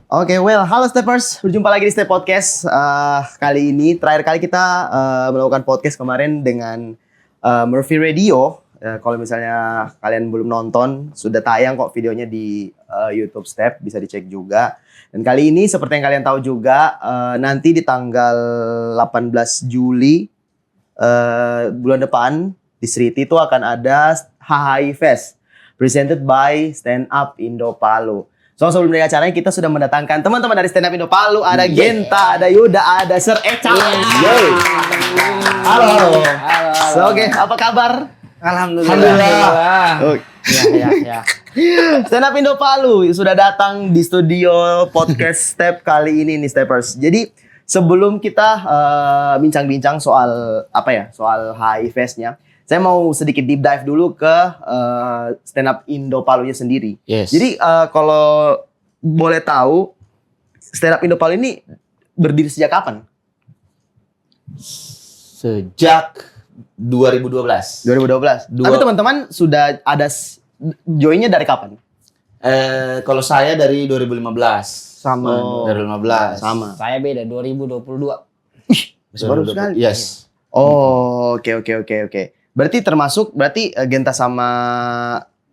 Oke, halo Steppers, berjumpa lagi di Step Podcast. Kali ini, terakhir kali kita melakukan podcast kemarin dengan Murphy Radio. Kalau misalnya kalian belum nonton, sudah tayang kok videonya di YouTube Step, bisa dicek juga. Dan kali ini, seperti yang kalian tahu juga, nanti di tanggal 18 Juli bulan depan, di Sriti itu akan ada HHI Fest, presented by Stand Up Indo Palu. So sebelum dari acaranya kita sudah mendatangkan teman-teman dari Stand Up Indo Palu. Ada Genta, ada Yuda, ada Sir Echa. Halo. So, oke, apa kabar? Alhamdulillah. Ya. Stand Up Indo Palu sudah datang di studio podcast Step kali ini nih Steppers. Jadi sebelum kita bincang-bincang soal soal HI Fest-nya, saya mau sedikit deep dive dulu ke Stand Up Indo Palunya sendiri. Yes. Jadi kalau boleh tahu, Stand Up Indo Palu ini berdiri sejak kapan? Sejak 2012. 2012. Tapi teman-teman sudah ada joinnya dari kapan? Kalau saya dari 2015. Sama. Dari 2015. Sama. Saya beda 2022. Masih baru sekali. Yes. Oh, oke. Berarti Genta sama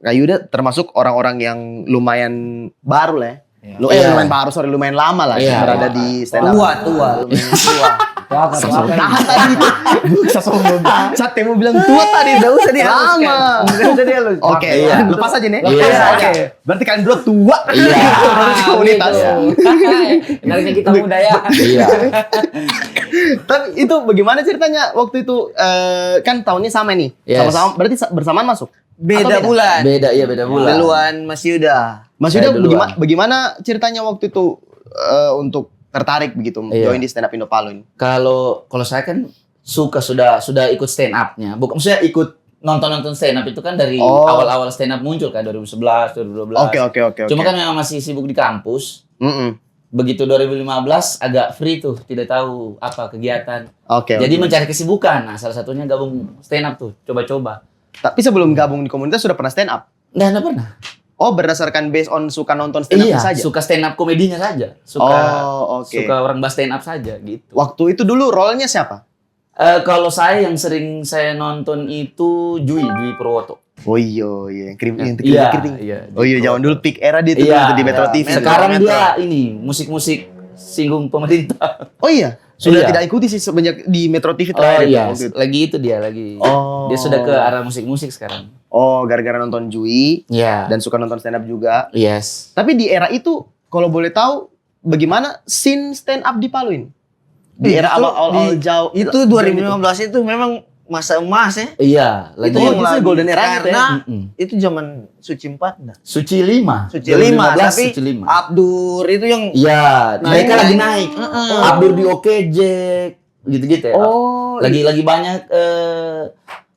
Kak Yuda termasuk orang-orang yang lumayan baru lah ya. Lumayan baru, lumayan lama lah berada di stand up. Tua. Tahan tadi. Bisa sombong. Saat mau bilang tua tadi, enggak usah dia lama. Oke, lepas aja nih. Oke. Berarti kalian berdua tua. Iya. Komunitas. Enaknya kita muda ya. Iya. Tapi itu bagaimana ceritanya waktu itu? Kan tahunnya sama nih. Yes. Sama-sama berarti bersamaan masuk. Beda bulan. Beda bulan. Duluan Mas Yuda. Mas Yuda bagaimana ceritanya waktu itu untuk tertarik begitu join di Stand Up Indo Palu ini? Kalau saya kan sudah ikut stand up-nya. Bukan maksudnya ikut nonton stand up itu kan dari awal-awal stand up muncul kan 2011, 2012. Oke. Cuma kan memang masih sibuk di kampus. Begitu 2015 agak free tuh, tidak tahu apa kegiatan. Jadi mencari kesibukan. Nah, salah satunya gabung stand up tuh, coba-coba. Tapi sebelum gabung di komunitas sudah pernah stand up? Nggak pernah. Oh, berdasarkan based on suka nonton stand up saja? Suka stand up komedinya saja. Suka orang bahas stand up saja gitu. Waktu itu dulu role-nya siapa? Kalau saya yang sering saya nonton itu Dwi Purwoto. Oh iya, keriting. Iya. Oh iya, zaman dulu peak era dia tuh di Metro TV. Sekarang dia ini musik singgung pemerintah. Oh iya, sudah tidak ikuti sih semenjak di Metro TV Oh terakhir. iya, lagi. Dia sudah ke arah musik sekarang. Oh, gara-gara nonton Jui. Iya. Dan suka nonton stand up juga. Yes. Tapi di era itu, kalau boleh tahu, bagaimana scene stand up di Palu ini? Di era awal jauh. Itu 2015 itu memang masa emas ya. Iya, itu yang lagi golden era karena itu zaman Suci 4 nah. Suci 5. Suci 5 tapi Suci 5. Abdur itu yang mereka lagi naik. Abdur di Okejek gitu-gitu ya. Oh, lagi banyak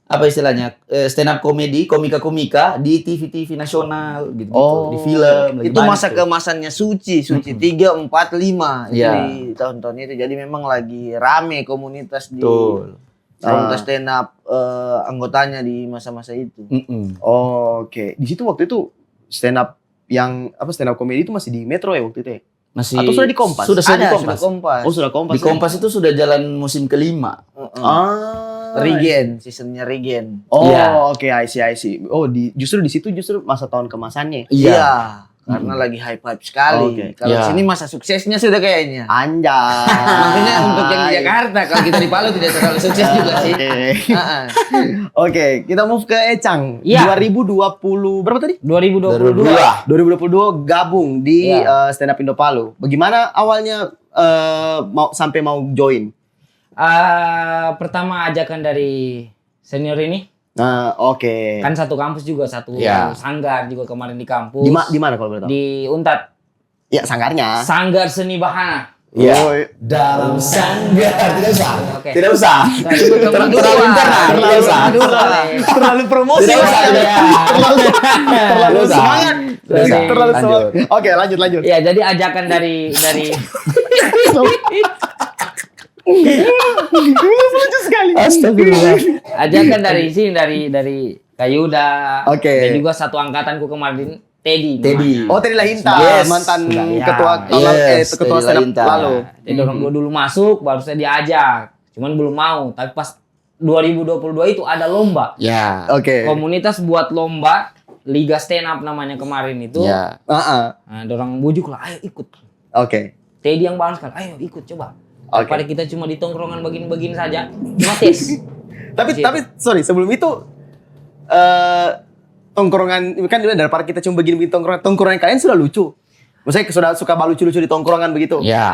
apa istilahnya? Stand up komedi, komika di TV nasional gitu. Di film lagi itu masa keemasannya Suci 3, 4, 5 di tahun-tahun itu. Jadi memang lagi rame komunitas di komunitas stand up anggotanya di masa-masa itu. Oke. Di situ waktu itu stand up komedi itu masih di Metro ya waktu itu ya? Masih. Atau sudah di Kompas? Sudah di Kompas. Oh, sudah Kompas. Di Kompas itu sudah jalan musim kelima. Regen, seasonnya Regen. Oh, oke, I see. Oh, justru di situ masa tahun kemasannya. Iya. Karena lagi hype sekali. Kalau sini masa suksesnya sudah kayaknya. Anjay. Maksudnya untuk yang di Jakarta, kalau kita di Palu tidak terlalu sukses juga sih. Oke, kita move ke Echang. 2020 berapa tadi? 2022 gabung di Stand Up Indo Palu. Bagaimana awalnya sampai mau join? Pertama ajakan dari senior ini. Nah, oke. Kan satu kampus juga, satu sanggar juga kemarin di kampus. Di mana kalau boleh tahu? Di Untat. Ya, sanggarnya. Sanggar Seni Bahana. Iya. Dalam sanggar tidak usah. Oke. Tidak usah. Terlalu promosi. Tidak usah. Terlalu semangat. Terlalu semangat. Oke, lanjut. Ya, jadi ajakan dari lucu sekali. Astagfirullah. Ajakan dari sini dari Kayuda. Oke. Dan juga satu angkatanku kemarin Teddy. Oh, Teddy Lahinta, Yes. mantan Ya. ketua Teddy stand up Lahinta. lalu. Jadi orang gua dulu masuk, baru saya diajak. Cuman belum mau. Tapi pas 2022 itu ada lomba. Ya. Oke. Komunitas buat lomba Liga Stand Up namanya kemarin itu. Ya. Nah, dorang bujuk lah, ayo ikut. Oke. Teddy yang balance kan, ayo ikut coba. Oke. Daripada kita cuma di tongkrongan begini-begini saja, cuma tes. Tapi sorry, sebelum itu tongkrongan kan daripada kita cuma begini tongkrongan kalian sudah lucu. Maksudnya sudah suka lucu-lucu di tongkrongan begitu. Ya.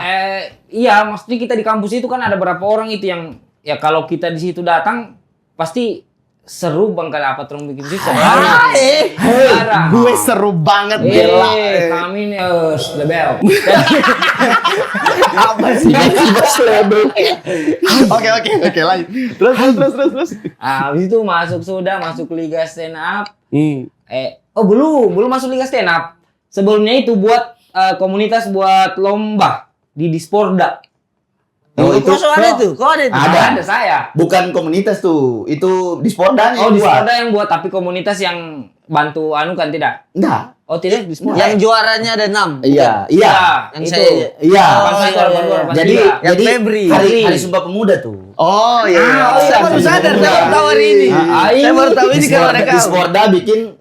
Iya, maksudnya kita di kampus itu kan ada beberapa orang itu yang ya kalau kita di situ datang pasti seru bang kali apa terus bikin sih. Gue seru banget gila. Kami nih lebel. Apa sih? Oke lanjut. Terus. Habis itu masuk Liga Stand Up. Hmm. Belum masuk Liga Stand Up. Sebelumnya itu buat komunitas buat lomba di Disporda. Oh, itu ada itu. Kok ada itu? Ada saya. Bukan komunitas tuh, itu Disporda Oh, Disporda yang buat, tapi komunitas yang bantu kan tidak? Enggak. Oh, tidak Disporda. Yang juaranya ada 6. Iya. Yang itu. saya iya. Jadi Febri. hari Sumpah Pemuda tuh. Oh iya. Saya baru sadar, saya baru tahu hari ini. Saya baru tahu ini kalau mereka. Disporda bikin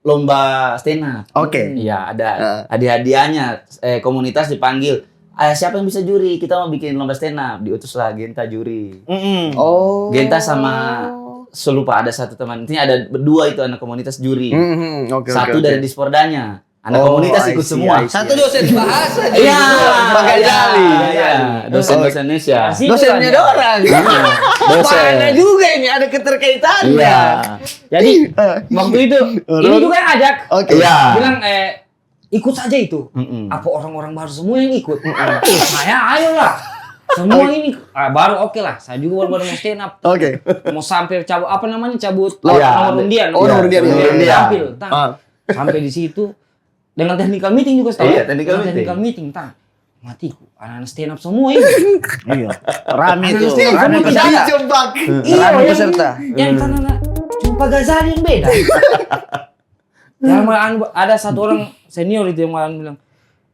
lomba stand up. Oke. Iya, ada hadiah-hadiahnya. Komunitas dipanggil. Siapa yang bisa juri? Kita mau bikin lomba stand up. Diutuslah Genta juri. Oh. Genta sama selupa ada satu teman. Ini ada berdua itu anak komunitas juri. Satu dari Dispordanya. Anak komunitas ikut semua. Satu dosen bahasa. Iya. Bagajali. Iya. Dosen bahasa Indonesia. Dosennya orang. Mana juga ini ada keterkaitannya. Iya. Jadi waktu itu ini juga yang ajak. Oke. Bilang ikut saja itu. Apa orang-orang baru semua yang ikut? Saya ayolah. Semua ini baru oke lah. Saya juga baru mau stand up. Oke. Mau sampai cabut cabut Iya. nomor undian. Oh, nomor undian. Tampil. Sampai di situ dengan technical meeting juga tahu. Iya, technical meeting matiku. Anak-anak stand up semua ini. Iya. Rame itu. Rame peserta. Dijebak. Rame peserta. Yang karena jumpa Ghazali yang beda. Yang malahan ada satu orang senior itu yang malahan bilang,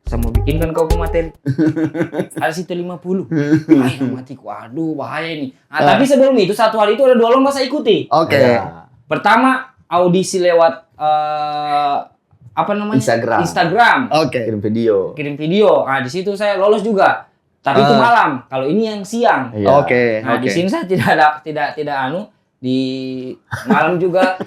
saya mau bikinkan kau pemateri. Ada situ 50. Ayo matiku, aduh bahaya ini. Tapi sebelum itu, satu hari itu ada 2 lomba saya ikuti. Oke. Pertama, audisi lewat apa namanya? Instagram. Oke. Kirim video. Nah, di situ saya lolos juga. Tapi itu malam. Kalau ini yang siang. Oke. Nah, di sini saya tidak di malam juga.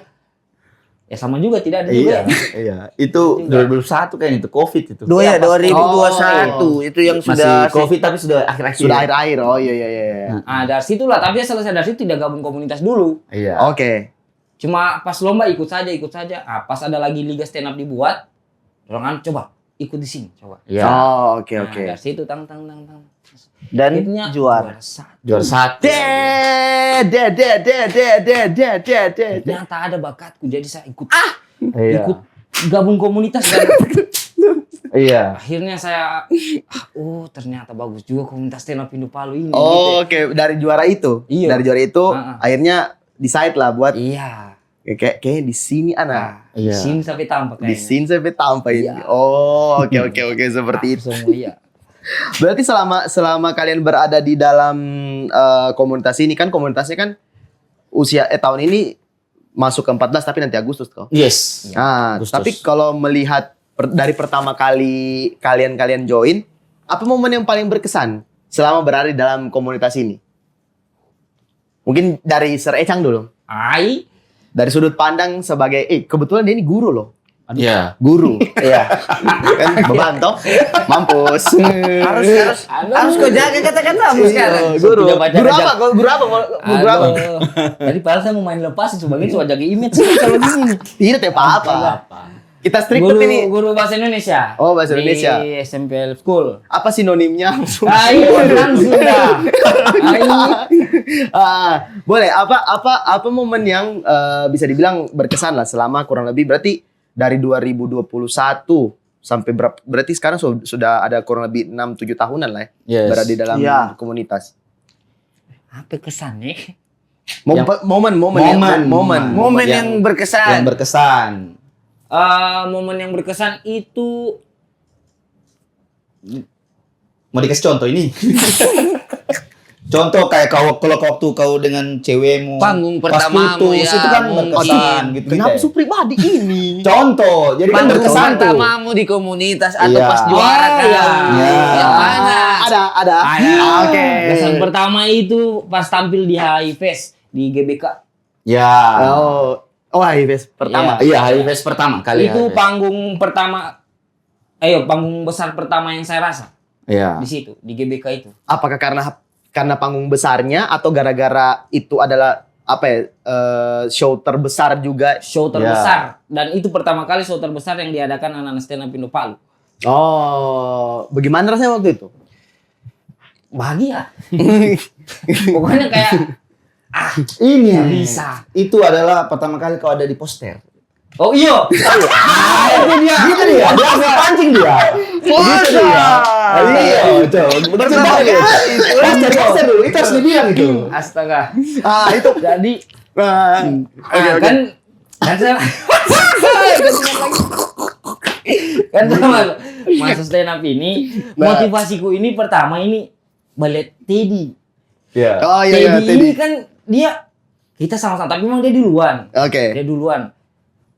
Ya sama juga tidak ada juga. Iya. Itu 2021 kayaknya itu Covid itu. 2021 itu yang masih sudah Covid tapi sudah akhir-akhir. Sudah akhir-akhir. Oh iya. Dari situlah, tapi selesai dari situ tidak gabung komunitas dulu. Iya. Oke. Cuma pas lomba ikut saja. Pas ada lagi liga stand up dibuat, orang coba ikut di sini, coba. Iya. Oh, oke. Dari situ tang. Dan akhirnya juara satu. Ternyata ada bakatku, jadi saya ikut. Iya. Ikut gabung komunitas dan Iya. akhirnya saya ternyata bagus juga komunitas stand up Indo Palu ini. Oh, oke. Dari juara itu. Iya. Dari juara itu akhirnya decide lah buat Iya. Kayak di sini anak. Di sini sampai tampak Di sini sampai tampak ini. Iya. Oh, oke seperti itu. Semua iya. Berarti selama kalian berada di dalam komunitas ini kan komunitasnya kan usia tahun ini masuk ke 14 tapi nanti Agustus kok. Yes. Nah, Agustus. tapi kalau melihat dari pertama kali kalian join, apa momen yang paling berkesan selama berada di dalam komunitas ini? Mungkin dari Sir Echang dulu. Dari sudut pandang sebagai kebetulan dia ini guru loh. Iya. Guru. Iya. Kan beban toh. Mampus. Harus kau jaga kata-katamu sekarang. Guru apa? Guru apa? Jadi padahal saya mau main lepas sebagai cuma jaga image sih kalau gini. Tidak apa-apa. Kita strict ini. Guru bahasa Indonesia. Oh, bahasa Indonesia. Di SMPL School. Apa sinonimnya? Kan sudah. Boleh. Apa momen yang bisa dibilang berkesan lah selama kurang lebih berarti dari 2021 sampai berarti sekarang sudah ada kurang lebih 6-7 tahunan lah ya. Berada di dalam komunitas. Apa kesannya? Momen yang berkesan. Yang berkesan. Momen yang berkesan itu Mau dikasih contoh ini? Contoh kayak kalau waktu kau dengan cewekmu Panggung pas pertamamu, putus, ya, itu kan mungkin. berkesan gitu. Kenapa kayak. su pribadi ini? Contoh, jadi kan Panggung berkesan tuh. pertamamu di komunitas atau Iya. pas juara kan? iya. Yang mana? Ada. Ada. Oke. Kesan pertama itu pas tampil di HI Fest di GBK. Ya. Oh, Hives pertama. Iya, hari fest pertama kali. Itu hari fest. panggung pertama, panggung besar pertama yang saya rasa Iya. di situ di GBK itu. Apakah karena panggung besarnya atau gara-gara itu adalah apa ya show terbesar juga? Show terbesar dan itu pertama kali show terbesar yang diadakan anak-anak stand up Indo Palu. Oh, bagaimana rasanya waktu itu? Bahagia. Pokoknya kayak Ini bisa. Itu adalah pertama kali kau ada di poster. Oh iya. Itu dia. Gitu dia. Dia langsung pancing dia. Gitu dia. Iya, betul. Betul banget. Poster dulu. Itu harus dibilang itu. Astaga. Itu. Jadi Oke. kan saya kan sama masuk stand up ini motivasiku ini pertama ini ballet Teddy. Iya. Oh iya, Teddy ini kan dia kita sama-sama tapi memang dia duluan. Oke. Dia duluan.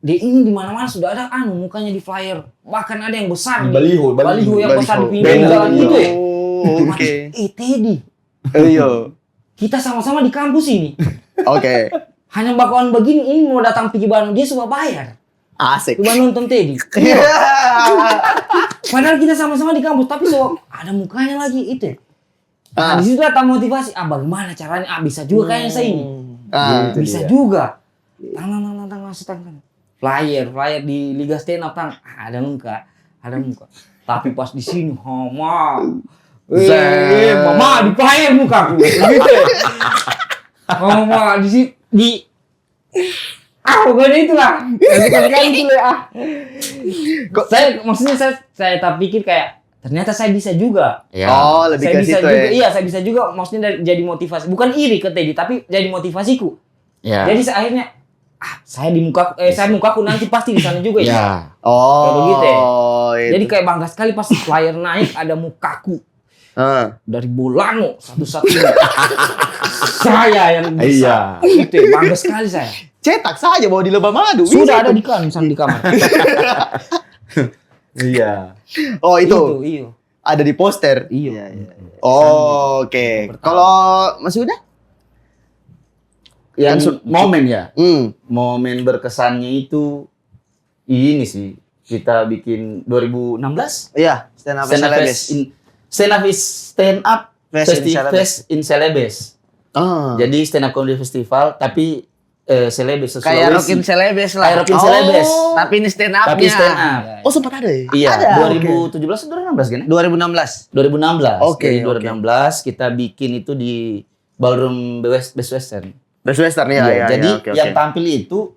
Dia ini di mana-mana sudah ada mukanya di flyer. Bahkan ada yang besar nih. Baliho yang besar di pinggir jalan itu. Oke. Teddy. Iya. Kita sama-sama di kampus ini. Oke. Hanya bakalan begini ini mau datang pergi Bandung dia semua bayar. Asik. Cuma nonton Teddy. Padahal kita sama-sama di kampus tapi so ada mukanya lagi itu. Nah, di situ datang motivasi. Bagaimana caranya? Bisa juga kayaknya saya ini. Bisa juga. Tang. Flyer di Liga Stand Up tang. Ada muka. Tapi pas di sini, mama di flyer muka aku. Gitu. Mama di pokoknya itulah. Kan itu lah. Saya tak pikir kayak ternyata saya bisa juga. Ya. Oh, lebih Saya ke bisa situ juga. ya. Iya, saya bisa juga. Maksudnya jadi motivasi. Bukan iri ke Teddy, tapi jadi motivasiku. Ya. Jadi akhirnya saya mukaku nanti pasti di sana juga ya. Ya. Oh. Kayak begitu ya. Itu. Jadi kayak bangga sekali pas flyer naik ada mukaku dari Bolano satu-satunya. Saya yang bisa. Itu ya, bangga sekali saya. Cetak saja bawa di lebah madu. Sudah Bisa ada tuh. di kamar. Iya. Oh, itu. Iya. Ada di poster. Iya. Oh, oke. Kalau masih udah? Yang momen ya. Hmm. Momen berkesannya itu ini sih. Kita bikin 2016 Iya, stand up Celebes. Stand up Fest in Celebes. Fest in Celebes. Jadi stand up comedy festival tapi Celebes Sulawesi. Kayak Rockin Celebes lah. Kayak Rockin Celebes. Tapi ini stand up-nya. Tapi stand up. Oh, sempat ada ya? Iya, Ada. 2017 atau 2016 kan? 2016. 2016. Oke, Jadi 2016 kita bikin itu di Ballroom Best Western. Best Western ya. Iya, jadi oke. yang tampil itu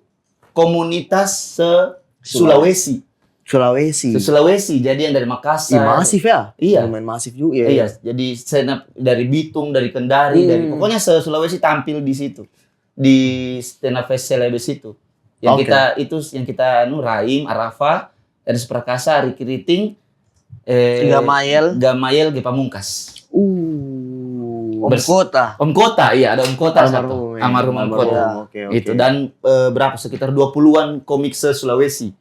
komunitas Sulawesi. Sulawesi. Jadi yang dari Makassar. Masif ya? Iya. Lumayan masif juga ya. Iya, jadi stand up dari Bitung, dari Kendari, dari pokoknya Sulawesi tampil di situ. Di stand up fest Celebes itu. Yang kita Raim, Arafa, Ernest Prakasa, Ricky Riting, Gamayel, Gepamungkas. Om Kota, iya ada Om Kota satu. Almarhum Om Kota. Oke. Itu dan berapa sekitar 20-an komik se-Sulawesi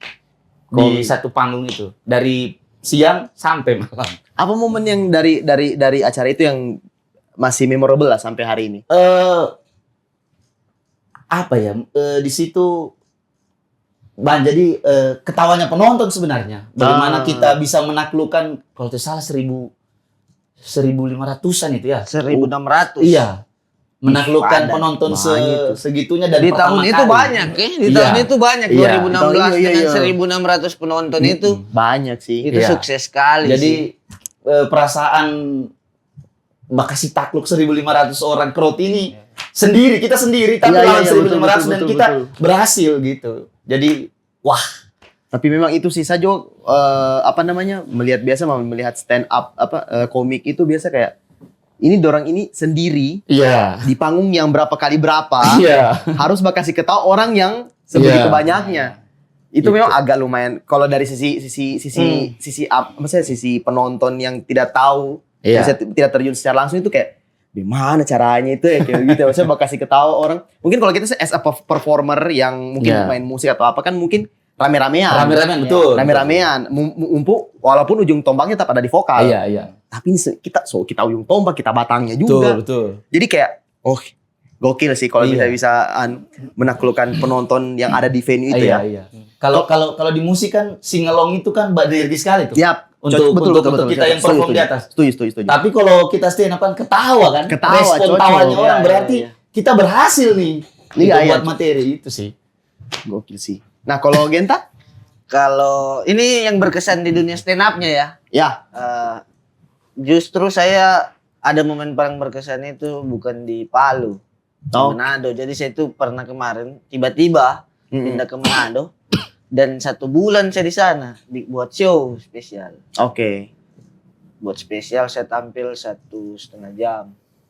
di satu panggung itu. Dari siang sampai malam. Apa momen yang dari acara itu yang masih memorable lah sampai hari ini? Di situ jadi ketawanya penonton sebenarnya. Bagaimana kita bisa menaklukkan kalau tidak salah 1.500-an itu ya. 1.600. Iya. Menaklukkan Padat. penonton Banyak segitunya dan Di tahun itu banyak ya. Di tahun itu banyak. Iya. 2016 Iya. dengan 1.600 penonton itu. Banyak sih. Itu Iya. sukses sekali Jadi sih. perasaan makasih takluk 1.500 orang crowd ini kita sendiri tapi Iya, lawan iya, 1.500 dan betul, kita betul. berhasil gitu. Jadi wah. Tapi memang itu sih Jo, melihat stand up komik itu biasa kayak ini dorang ini sendiri Iya. di panggung yang berapa kali berapa Iya. harus kasih ketawa orang yang sebegitu Iya. banyaknya. Itu Gitu. memang agak lumayan kalau dari sisi maksudnya sisi penonton yang tidak tahu, Iya. maksudnya tidak terjun secara langsung itu kayak gimana caranya itu ya kayak gitu. Maksudnya bakal kasih ketawa orang. Mungkin kalau kita as a performer yang mungkin Iya. main musik atau apa kan mungkin rame-ramean. Rame-ramean, betul. Rame-ramean. Mumpuk walaupun ujung tombaknya tetap ada di vokal. Iya. Tapi ini kita ujung tombak, kita batangnya juga. Betul. Jadi kayak gokil sih kalau Iya. bisa menaklukkan penonton yang ada di venue itu ya. Iya. Kalau di musik kan singelong itu kan berenergi sekali tuh. Yap. Untuk kita yang perform di atas. Setuju. Tapi kalau kita stand up kan ketawa kan. Ketawa, Respon cocok. tawanya Iya, orang iya, berarti iya. kita berhasil nih. Iya, Untuk iya. buat materi itu sih. Gokil sih. Nah, kalau Genta? Kalau ini yang berkesan di dunia stand up-nya ya. Ya. Justru saya ada momen paling berkesan itu bukan di Palu, di Oh. Manado. Jadi saya itu pernah kemarin tiba-tiba pindah ke Manado dan 1 bulan saya di sana buat show spesial. Oke. Buat spesial saya tampil 1,5 jam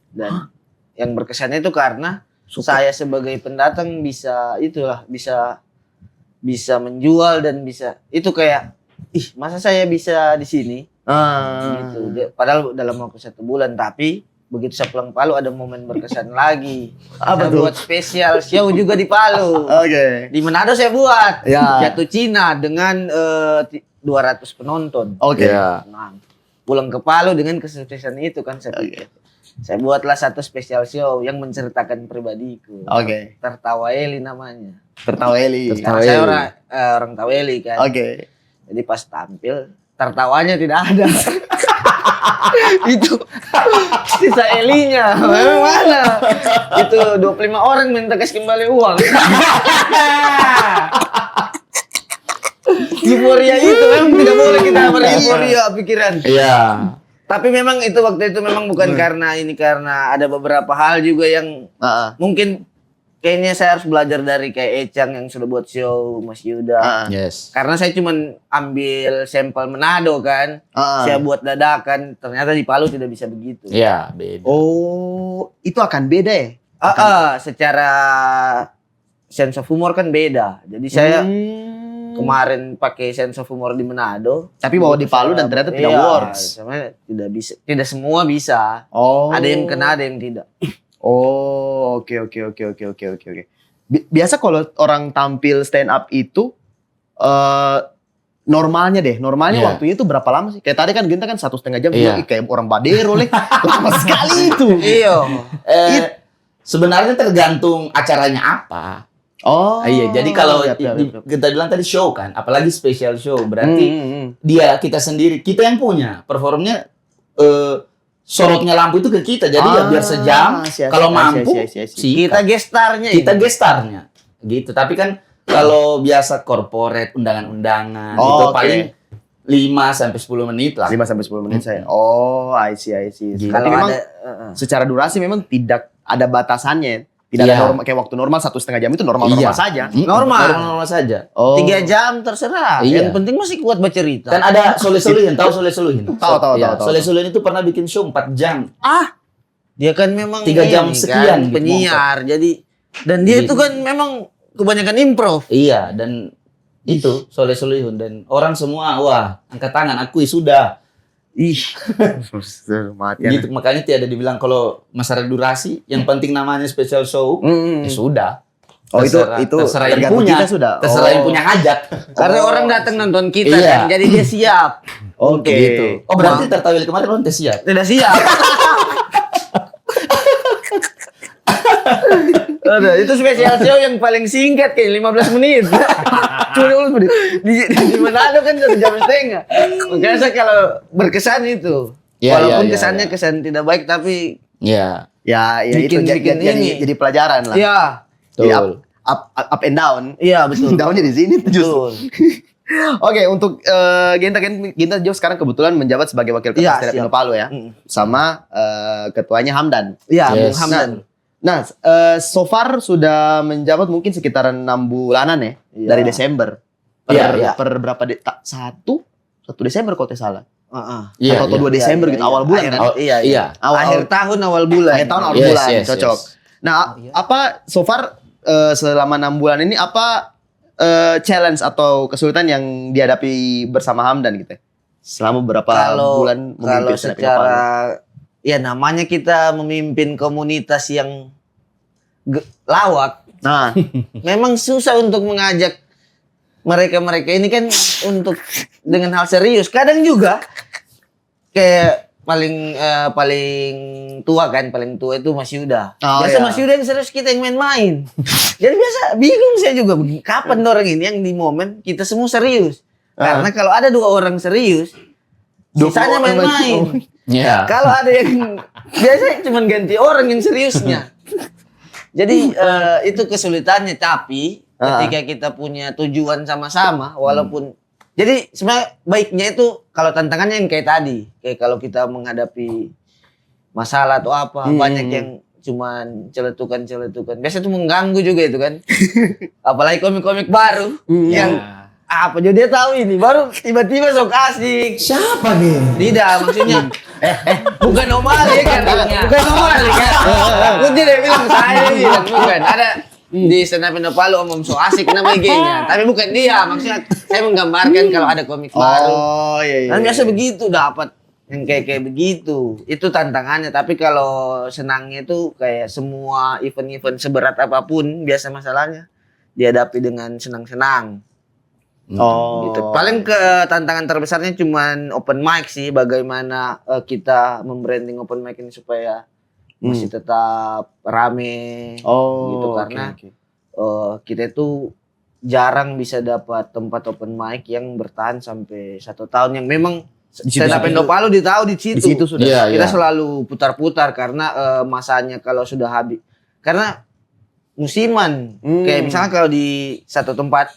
dan yang berkesannya itu karena saya sebagai pendatang bisa menjual dan bisa itu kayak masa saya bisa di sini gitu. Padahal dalam waktu 1 bulan, tapi begitu saya pulang Palu ada momen berkesan lagi. Apa Saya tuh? buat spesial show juga di Palu. Oke. Di Manado saya buat Ya. Jatuh Cina dengan 200 penonton. Oke. Iya. Nah, pulang ke Palu dengan kesuksesan itu kan saya pikir. Saya buatlah 1 spesial show yang menceritakan pribadiku. Oke. Tertawaeli namanya. Tertaweli. Karena saya orang Taweli kan. Oke. Jadi pas tampil tertawanya tidak ada. Itu sisa Elinya. Memang mana? Itu 25 orang minta kasih kembali uang. Euforia itu memang tidak boleh kita bereuforia pikiran. Iya. Tapi memang itu waktu itu memang bukan karena ada beberapa hal juga yang mungkin kayaknya saya harus belajar dari kayak Ecang yang sudah buat show, Mas Yuda. Yes. Karena saya cuman ambil sampel Manado kan. Saya buat dadakan, ternyata di Palu tidak bisa begitu. Iya, beda. Oh, itu akan beda ya? Secara sense of humor kan beda. Jadi saya kemarin pakai sense of humor di Manado, Tapi bawa di Palu dan ternyata tidak works. Sama tidak bisa. Tidak semua bisa. Oh. Ada yang kena, ada yang tidak. Oh, oke. Biasa kalau orang tampil stand up itu normalnya Iya. waktunya itu berapa lama sih? Kayak tadi kan Genta kan 1,5 jam, Iya. kayak orang badero leh. Lama sekali itu. Iya. Sebenarnya tergantung acaranya apa. Oh. Iya, jadi kalau Yap. kita bilang tadi show kan, apalagi special show, berarti kita sendiri, kita yang punya performnya sorotnya lampu itu ke kita, jadi ya biar sejam. Kalau mampu, Kita gestarnya. kita gestarnya, gitu. Tapi kan kalau biasa corporate undangan-undangan itu Oke. paling 5-10 menit lah. 5-10 menit saya. Oh, I see. Gitu. Tapi Kalau memang ada secara durasi memang tidak ada batasannya. Tidak Iya. ada normal, kayak waktu normal 1,5 jam itu normal Iya. saja. Normal saja. Oh. 3 jam terserah. Iya. Yang penting masih kuat bercerita. Kan ada Soleh Solihin, tahu Soleh Solihin? Tahu. Soleh Solihin itu pernah bikin show 4 jam. Dia kan memang 3 jam ini sekian kan, gitu, penyiar. Jadi dan dia itu kan memang kebanyakan improv. Iya, dan itu Soleh Solihin dan orang semua wah angkat tangan akui sudah. Ih. Mati ya. Gitu makanya tiada dibilang kalau masalah durasi, yang penting namanya special show. Ya sudah. Oh, Terserah yang tergantung punya. kita sudah. Terserah yang punya hajat. Karena orang datang nonton kita Iya. kan, jadi dia siap. Oke. Gitu. Oh, berarti tertawil kemarin lo siap. Tidak siap. Ada, itu spesial show yang paling singkat kayak 15 menit. Cuma 15 menit. Di Manado kan 1,5 jam. Makanya saya kalau berkesan itu. Iya, Walaupun iya, kesannya iya. kesan tidak baik tapi Iya. Ya Bikin itu ini. jadi pelajaran lah. iya, Jadi Betul. up and down. iya betul. Downnya di sini justru. Betul. Oke, untuk Genta Jo sekarang kebetulan menjabat sebagai wakil ketua Iya, stand up siap. Indo Palu ya, sama ketuanya Hamdan. Iya, Bung Yes. Hamdan. Nah, so far sudah menjabat mungkin sekitaran 6 bulanan ya, Iya. dari Desember. Iya. Per berapa? 1 Desember kalau tidak salah. Iya. Atau 2 Desember gitu, awal bulan kan? Iya. Awal- Akhir tahun awal bulan. Akhir tahun awal Yes, bulan, yes, cocok. yes. Nah, apa so far selama 6 bulan ini apa challenge atau kesulitan yang dihadapi bersama Hamdan gitu? Selama beberapa bulan kalau memimpin stand up secara Indo ya namanya kita memimpin komunitas yang lawak, Nah, memang susah untuk mengajak mereka ini kan untuk dengan hal serius. Kadang juga kayak paling tua itu Mas Yuda. Oh, Biasa iya. Mas Yuda yang serius, kita yang main-main. Jadi biasa bingung saya juga kapan orang ini yang di momen kita semua serius. Karena kalau ada 2 orang serius, 20 sisanya orang main-main. Iya. Kalau ada yang biasanya cuma ganti orang yang seriusnya. Jadi itu kesulitannya, tapi ketika kita punya tujuan sama-sama walaupun jadi sebenarnya baiknya itu kalau tantangannya yang kayak tadi, kayak kalau kita menghadapi masalah atau apa, banyak yang cuman celetukan. Biasa itu mengganggu juga itu kan. Apalagi komik-komik baru yang apa jadi dia tahu ini baru tiba-tiba sok asik. Siapa nih? Tidak, maksudnya bukan Omali kan. Bukan Omali kan. Aku tidak bilang saya bilang bukan. Ada di stand up Indo Palu Om So Asik nama IG-nya. Tapi bukan dia, maksudnya saya menggambarkan kalau ada komik baru. oh iya. Dan biasa begitu dapat yang kayak begitu. Itu tantangannya, tapi kalau senangnya itu kayak semua event-event seberat apapun biasa masalahnya dihadapi dengan senang-senang. Oh. Gitu. Paling tantangan terbesarnya cuman open mic sih, bagaimana kita membranding open mic ini supaya masih tetap rame gitu, karena kita itu jarang bisa dapat tempat open mic yang bertahan sampai 1 tahun, yang memang stand up Indo Palu ditahu di situ. Di situ sudah. Iya, Kita iya. selalu putar-putar karena masanya kalau sudah habis, karena musiman. Kayak misalnya kalau di satu tempat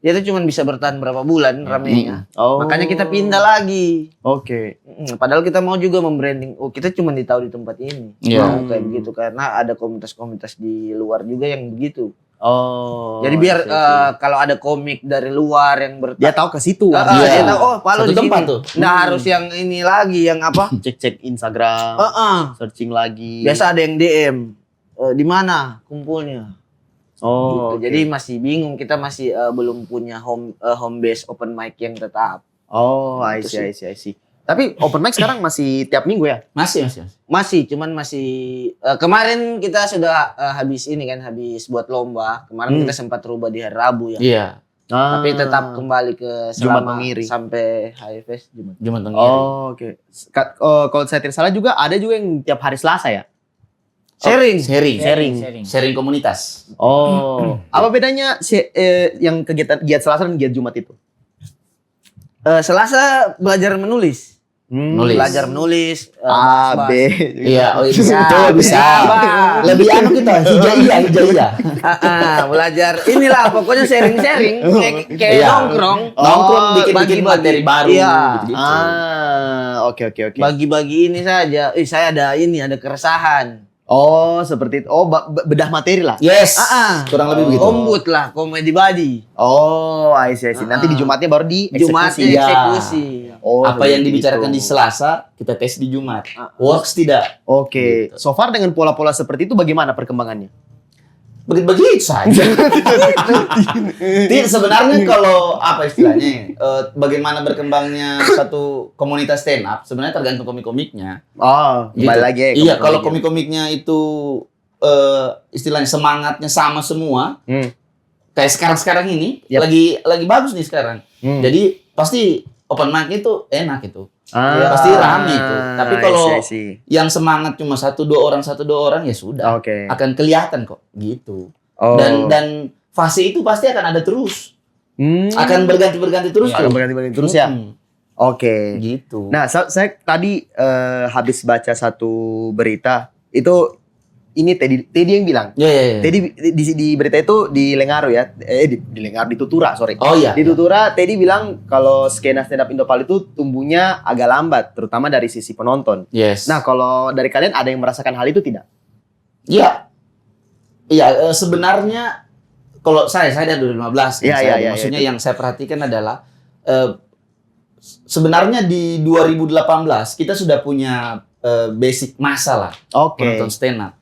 dia tuh cuma bisa bertahan berapa bulan ramenya. Oh. Makanya kita pindah lagi. Oke. Padahal kita mau juga membranding. Oh, kita cuma ditahu di tempat ini. Iya. Nah, kayak begitu karena ada komunitas-komunitas di luar juga yang begitu. Oh. Jadi biar I see. kalau ada komik dari luar yang dia tahu ke situ. dia tahu oh Palu Satu di sini. tempat tuh. Nah, harus yang ini lagi yang apa? Cek Instagram, searching lagi. Biasa ada yang DM. Di mana kumpulnya? Oh. Gitu. Jadi masih bingung, kita masih belum punya home base open mic yang tetap. Oh, I Gitu see. Tapi open mic sekarang masih tiap minggu ya? Masih. Cuman kemarin kita sudah habis buat lomba. Kemarin kita sempat rubah di hari Rabu ya. Iya. Tapi tetap kembali ke Jumat selama Mengiri. sampai HFS Jumat. Jumat Tengah. Oh, oke. Kalau saya tidak salah juga ada juga yang tiap hari Selasa ya? Sharing komunitas. Oh. Apa bedanya yang kegiatan Selasa dan giat Jumat itu? Selasa belajar menulis. Nulis. Belajar menulis. A, B. Iya, oh, Bisa, bisa. Bang. Lebih anu kita, hijaiyah. Belajar inilah pokoknya sharing-sharing kayak Iya. nongkrong. Nongkrong bikin bagi-bagi. materi baru Iya. gitu-gitu. Oke. Bagi-bagi ini saja. Saya ada keresahan. Oh, seperti itu. Oh, bedah materi lah. Yes. Ah, Kurang lebih begitu. Ombud lah, komedi body. Oh, I see. Nanti di Jumatnya baru di Jumatnya eksekusi. eksekusi. Oh, Apa yang seperti dibicarakan itu. di Selasa, kita tes di Jumat. Works tidak? Oke. So far dengan pola-pola seperti itu bagaimana perkembangannya? Begitu saja. Tidak, sebenarnya kalau apa istilahnya, bagaimana berkembangnya satu komunitas stand up, sebenarnya tergantung komik-komiknya. Oh, Gitu. kembali lagi ya. Iya, kalau komik-komiknya itu istilahnya semangatnya sama semua, kayak sekarang ini Yap. lagi bagus nih sekarang. Jadi pasti open mic itu enak itu. Ah, Pasti rame itu. Tapi kalau I see. yang semangat cuma 1-2 orang ya sudah. Oke. Akan kelihatan kok gitu. Oh. Dan fase itu pasti akan ada terus. Akan berganti terus Akan tuh. berganti terus ya. Oke. Gitu. Nah, saya tadi habis baca satu berita itu ini Teddy yang bilang. Ya. Teddy di berita itu di Lengaru ya. Di Lengaru, di Tutura, sorry. Oh iya. Di Tutura, Teddy bilang kalau skena stand up Indo Palu itu tumbuhnya agak lambat, terutama dari sisi penonton. Yes. Nah, kalau dari kalian ada yang merasakan hal itu tidak? Iya. Iya, sebenarnya kalau saya dari 2015. Iya, Maksudnya iya. yang saya perhatikan adalah sebenarnya di 2018 kita sudah punya basic masalah Oke. penonton stand up.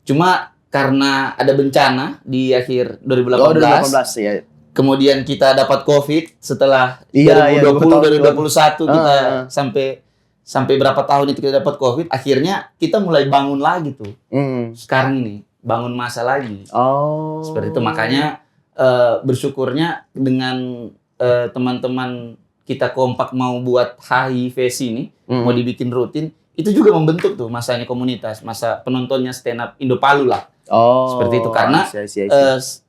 Cuma karena ada bencana di akhir 2018, Oh, 2018 ya. kemudian kita dapat COVID setelah Iya, 2020, 2020. 2021 kita Ah. sampai berapa tahun itu kita dapat COVID, akhirnya kita mulai bangun lagi tuh. Sekarang ini bangun masa lagi. Oh. Seperti itu, makanya bersyukurnya dengan teman-teman kita kompak mau buat HIV ini, mau dibikin rutin, itu juga membentuk tuh masanya komunitas, masa penontonnya stand up Indo Palu lah. Oh. Seperti itu, karena I see.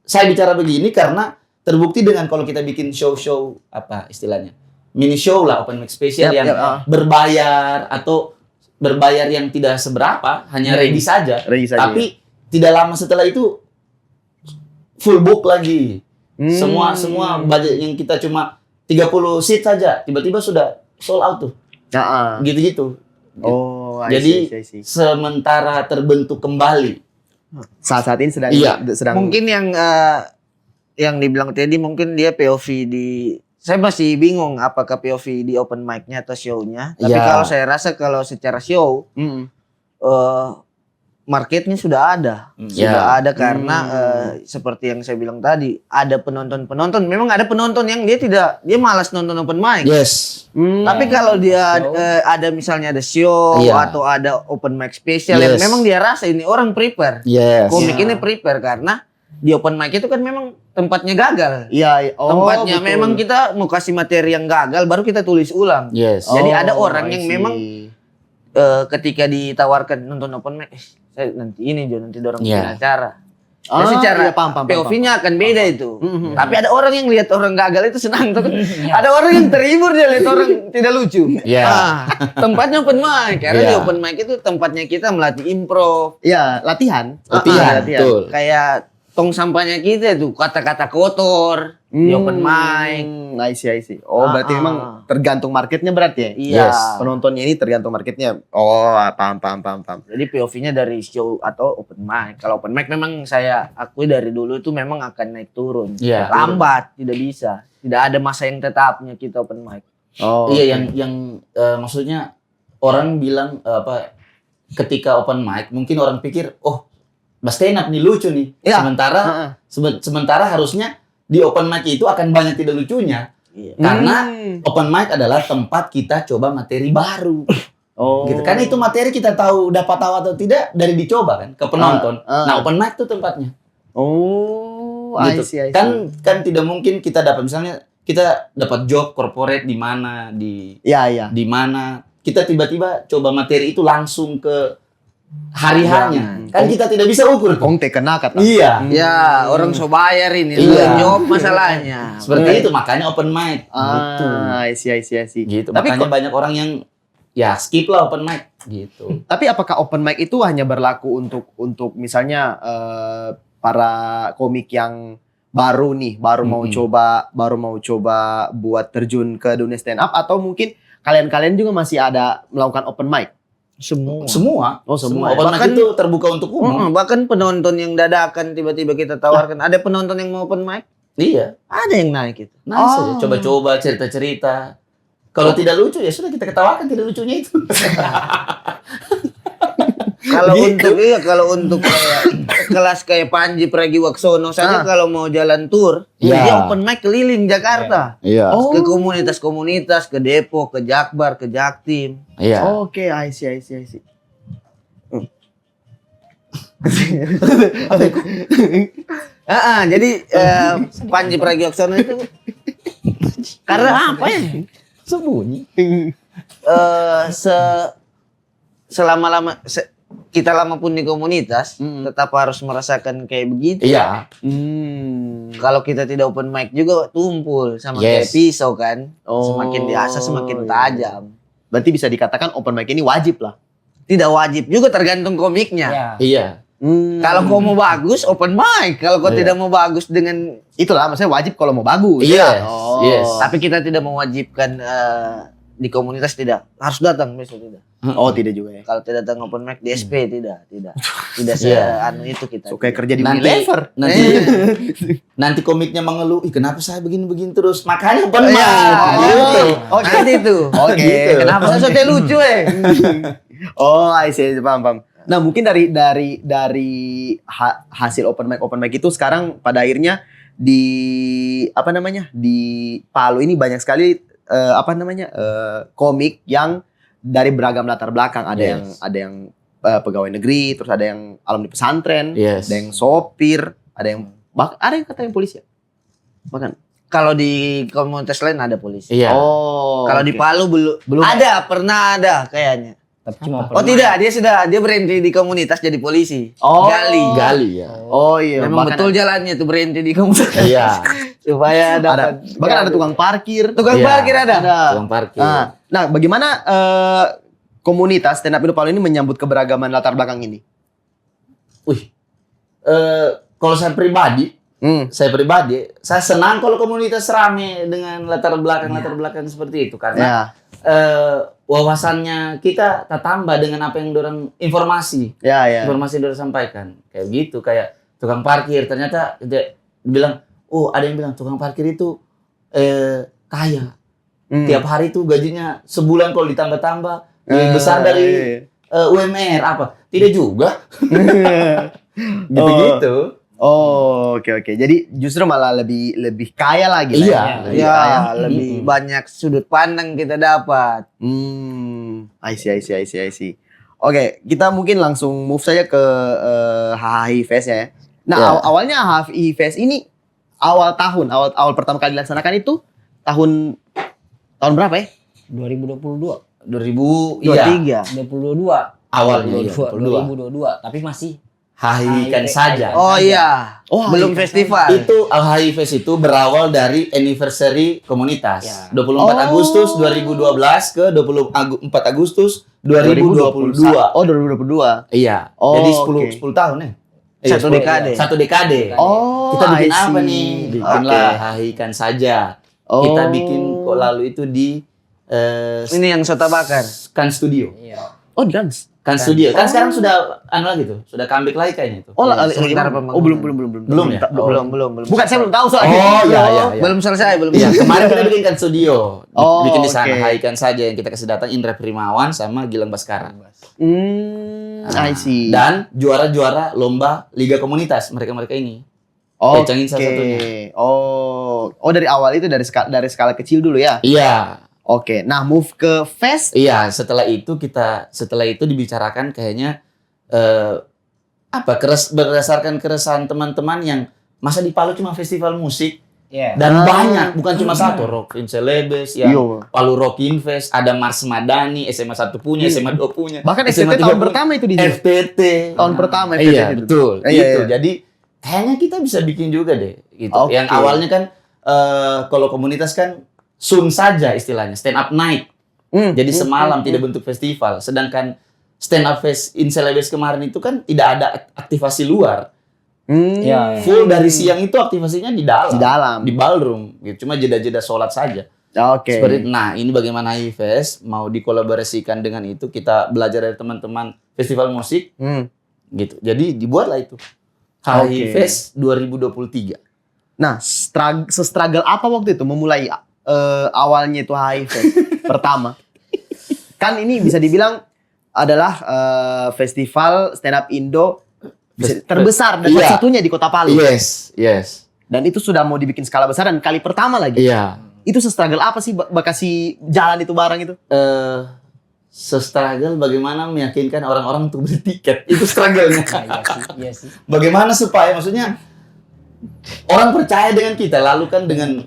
saya bicara begini karena terbukti dengan kalau kita bikin show-show apa istilahnya, mini show lah, open mic special yang berbayar atau berbayar yang tidak seberapa, hanya ready saja. Tapi tidak lama setelah itu full book lagi. Semua budget yang kita cuma 30 seat saja, tiba-tiba sudah sold out tuh. Gitu-gitu. Oh, Jadi I see. sementara terbentuk kembali. Saat ini sedang Mungkin yang dibilang tadi mungkin dia POV di, saya masih bingung apakah POV di open mic-nya atau show-nya. Tapi Ya. kalau saya rasa kalau secara show marketnya sudah ada. Sudah ada karena seperti yang saya bilang tadi, ada penonton. Memang ada penonton yang dia malas nonton open mic. Yes. Tapi kalau dia ada misalnya ada show Iya. atau ada open mic special yang Yes. memang dia rasa ini orang prepare. Yes. Komik ini prepare karena di open mic itu kan memang tempatnya gagal. Iya, Tempatnya betul. memang kita mau kasih materi yang gagal baru kita tulis ulang. Yes. Jadi ada orang I yang see. memang ketika ditawarkan nonton open mic, saya nanti ini Jo, nanti dorong bikin acara. Jadi secara iya, paham. POV-nya akan beda itu. Tapi ada orang yang lihat orang gagal itu senang. Ada orang yang terhibur dia lihat orang tidak lucu. Iya. Tempatnya open mic. Karena di Iya. open mic itu tempatnya kita melatih improv. Iya, latihan. Latihan, betul. Kayak tong sampahnya kita tuh kata-kata kotor di open mic. I see. Oh, berarti memang tergantung marketnya berarti ya? Iya. Yes. Penontonnya ini tergantung marketnya. Oh, paham. Jadi POV-nya dari show atau open mic. Kalau open mic memang saya akui dari dulu itu memang akan naik turun. Iya. Lambat, tidak bisa. Tidak ada masa yang tetapnya kita open mic. Oh. Iya, yang maksudnya orang bilang ketika open mic mungkin orang pikir, oh, Mas stand up nih lucu nih. Iya. Sementara harusnya di open mic itu akan banyak tidak lucunya. Iya. Karena open mic adalah tempat kita coba materi baru. Oh. Gitu. Karena itu materi kita tahu dapat tahu atau tidak dari dicoba kan ke penonton. Nah, open mic itu tempatnya. Oh, Gitu. I see. Kan tidak mungkin kita dapat misalnya kita dapat job corporate di mana Iya. di mana kita tiba-tiba coba materi itu langsung ke hari-harinya. Kan kita tidak bisa ukur tuh. Kong kena kata. Iya. Ya, orang so bayar ini. Iya. Job masalahnya. Seperti itu makanya open mic. Gitu. I see. Gitu. Tapi Makanya banyak orang yang ya skip lah open mic gitu. Tapi apakah open mic itu hanya berlaku untuk misalnya para komik yang baru nih, baru mau coba buat terjun ke dunia stand up, atau mungkin kalian juga masih ada melakukan open mic? Semua. Oh, semua. Open mic itu terbuka untuk umum. Bahkan penonton yang dadakan tiba-tiba kita tawarkan. Ada penonton yang mau open mic? Iya. Ada yang naik itu. Nah, saja coba-coba cerita-cerita. Kalau tidak lucu ya sudah kita ketawakan tidak lucunya itu. Kalau untuk kayak kelas kayak Panji Pragiwaksono saja kalau mau jalan tour, Iya. dia open mic keliling Jakarta. Iya. Ke komunitas-komunitas, ke Depok, ke Jakbar, ke Jaktim. Iya. Oke, I see. Jadi Panji Pragiwaksono itu karena apa ya? Sembunyi. Kita lama pun di komunitas, tetap harus merasakan kayak begitu. Iya. Kalau kita tidak open mic juga tumpul sama kayak pisau kan. Semakin diasah semakin tajam. Berarti bisa dikatakan open mic ini wajib lah. Tidak wajib juga tergantung komiknya. Iya. Kalau kau mau bagus open mic, kalau kau tidak mau bagus dengan Itulah maksudnya wajib kalau mau bagus. Iya. Oh. Yes. tapi kita tidak mewajibkan di komunitas tidak harus datang besok tidak. Oh, tidak juga ya. Kalau tidak datang open mic di SP tidak Iya. se-anu itu kita. So, kayak kerja di Nanti Unilever. nanti komiknya mengeluh, "Ih, kenapa saya begini-begini terus?" Makanya open mic. Iya. Gitu. Nanti itu. Oke. Gitu. Kenapa saya sote lucu Oh, I see, paham. Nah, mungkin dari hasil open mic itu sekarang pada akhirnya di apa namanya? Di Palu ini banyak sekali komik yang dari beragam latar belakang. Ada yang pegawai negeri, terus ada yang alumni pesantren, Yes. ada yang sopir, ada yang kata yang polisi ya? Bahkan. Kalau di komunitas lain ada polisi. Iya. Oh. Kalau di oke. Palu belum ada, pernah ada kayaknya. Tapi cuma Oh tidak, dia berhenti di komunitas jadi polisi. Oh. Gali ya. Oh iya. Memang bahkan betul jalannya tuh berhenti di komunitas. Iya. Supaya ada dapat. bahkan ada tukang parkir. Tukang Iya. parkir ada. Tukang parkir. Nah, bagaimana komunitas stand up Indo Palu ini menyambut keberagaman latar belakang ini? Wih. Kalau saya pribadi, saya senang kalau komunitas rame dengan latar belakang seperti itu karena Ya. wawasannya kita tak tambah dengan apa yang dorang informasi Ya. yang dorang sampaikan kayak gitu, kayak tukang parkir ternyata dia bilang, ada yang bilang tukang parkir itu kaya, tiap hari itu gajinya sebulan kalau ditambah-tambah lebih besar dari UMR apa, tidak juga gitu. Oh, oke. Jadi justru malah lebih kaya lagi. Iya. Lebih kaya. Lebih banyak sudut pandang kita dapat. I see. Oke, kita mungkin langsung move saja ke HHI Fest ya. Nah, awalnya HHI Fest ini awal pertama kali dilaksanakan itu tahun berapa ya? 2022. 23. 2022. Awalnya iya, 2022. Tapi masih Hahikan saja. Oh iya. Belum festival. Itu HHI Fest itu berawal dari anniversary komunitas. Ya. 24 Agustus 2012 ke 24 Agustus 2022. Oh, 2022. Iya. Oh, jadi oke. 10 tahun ya. Satu dekade. Satu dekade. Oh, Kita bikin I see. apa nih? Bikinlah Hahikan saja. Oh. Kita bikin kok lalu itu di Ini yang Sota Bakar. Kan Studio. Iya. Oh, dance. Kan Studio. Kan sekarang sudah lagi tuh. Sudah comeback lagi kayaknya itu. Oh, sementara belum. pembangunan. Oh, belum. Belum ya? Belum. Bukan, saya belum tahu soalnya. Oh, iya. Belum selesai, belum. Iya, kemarin kita bikin Kan Studio. Oh, Bikin di sana. oke. Hahikan saja yang kita kasih datang Indra Primawan sama Gilang Baskara. I see. Dan juara-juara lomba Liga Komunitas mereka-mereka ini. Oke. Cangin salah satunya. Oh, dari awal itu dari skala kecil dulu ya. Iya. Oke. Nah, move ke fest. Iya, setelah itu dibicarakan kayaknya berdasarkan keresahan teman-teman yang masa di Palu cuma festival musik Iya. dan banyak, bukan cuma satu, Rock in Celebes yang Iya. Palu Rock in Fest, ada Mars Madani, SMA 1 punya, SMA 2 punya. Bahkan SMA FTT 3 tahun punya. pertama itu di sini. FTT. Tahun pertama FTT Iya, itu. betul. Iya, Gitu. iya. Jadi kayaknya kita bisa bikin juga deh gitu. Oke. Yang awalnya kan kalau komunitas kan sun saja istilahnya, stand up night. Jadi semalam tidak bentuk festival. Sedangkan stand up fest in Celebes kemarin itu kan tidak ada aktivasi luar. Iya. Full dari siang itu aktivasinya di dalam. Di dalam. Di ballroom gitu. Cuma jeda-jeda sholat saja. Oke. Seperti nah, ini bagaimana HHI Fest mau dikolaborasikan dengan itu, kita belajar dari teman-teman festival musik gitu. Jadi dibuatlah itu. HHI Oke. Fest 2023. Nah, se-struggle apa waktu itu memulai awalnya itu HHI Fest pertama? Kan ini bisa dibilang adalah festival stand up Indo terbesar dan Iya. satunya di Kota Palu. Yes. Dan itu sudah mau dibikin skala besar dan kali pertama lagi. Iya. Itu se-struggle apa sih bakasi jalan itu barang itu? Se-struggle bagaimana meyakinkan orang-orang untuk beli tiket. Itu struggle-nya. Iya sih. Bagaimana supaya maksudnya orang percaya dengan kita, lalu kan dengan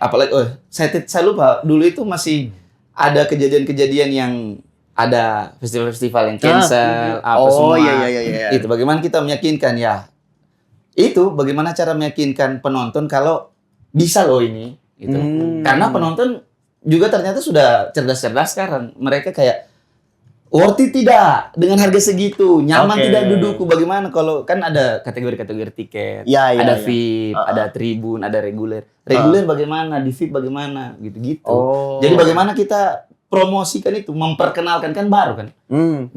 apalagi saya lupa dulu itu masih ada kejadian-kejadian yang ada festival-festival yang cancel apa semua. Iya. Itu bagaimana kita meyakinkan ya. Itu bagaimana cara meyakinkan penonton kalau bisa loh ini gitu. Karena penonton juga ternyata sudah cerdas-cerdas sekarang. Mereka kayak worth it tidak dengan harga segitu, nyaman Oke. tidak dudukku. Bagaimana kalau kan ada kategori-kategori tiket, Iya, ada iya. VIP, ada tribun, ada reguler. Reguler bagaimana, di VIP bagaimana, gitu-gitu. Oh. Jadi bagaimana kita promosikan itu, memperkenalkan kan baru kan,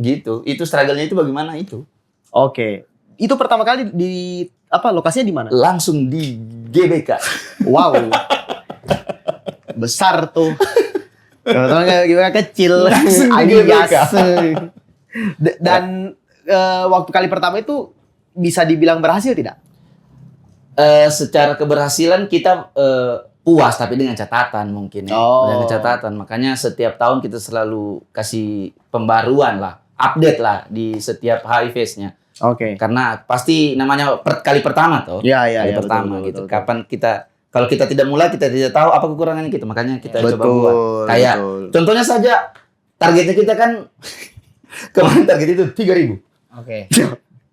gitu. Itu struggle-nya itu bagaimana itu? Oke. Itu pertama kali di lokasinya di mana? Langsung di GBK. Wow. Besar tuh. Kalau nggak gimana kecil, Langsung di alias. GBK. Dan waktu kali pertama itu bisa dibilang berhasil tidak? secara keberhasilan kita puas, tapi dengan catatan mungkin ya. Oh. Dengan catatan. Makanya setiap tahun kita selalu kasih pembaruan lah, update lah di setiap HIVS-nya. Oke. Karena pasti namanya kali pertama toh. Iya, Kali betul, pertama betul, gitu. betul. Kapan kita kalau kita tidak mulai kita tidak tahu apa kekurangan kita. Makanya kita coba buat. Kayak betul. contohnya saja targetnya kita kan kemarin target itu 3.000. Oke.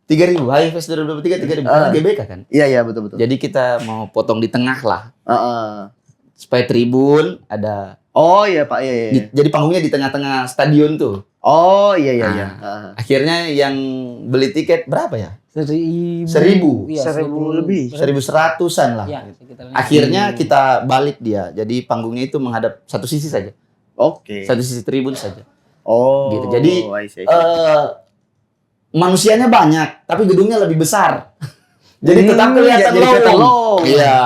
3.000 HIVS 2023 3.000 karena GBK kan. Iya, betul. Jadi kita mau potong di tengah lah. Heeh. Supaya tribun ada. Oh iya Pak, iya. Jadi panggungnya di tengah-tengah stadion tuh. Oh iya. Nah, Heeh. Akhirnya yang beli tiket berapa ya? 1.000. 1.000. Iya, 1.000 lebih. 1.100-an lah. Iya, sekitarnya. Akhirnya kita balik dia. Jadi panggungnya itu menghadap satu sisi saja. Oke. Satu sisi tribun saja. Oh. Gitu. Jadi I see. manusianya banyak, tapi gedungnya lebih besar. Jadi tetap kelihatan jadi kelihatan lowong. lowong. Iya.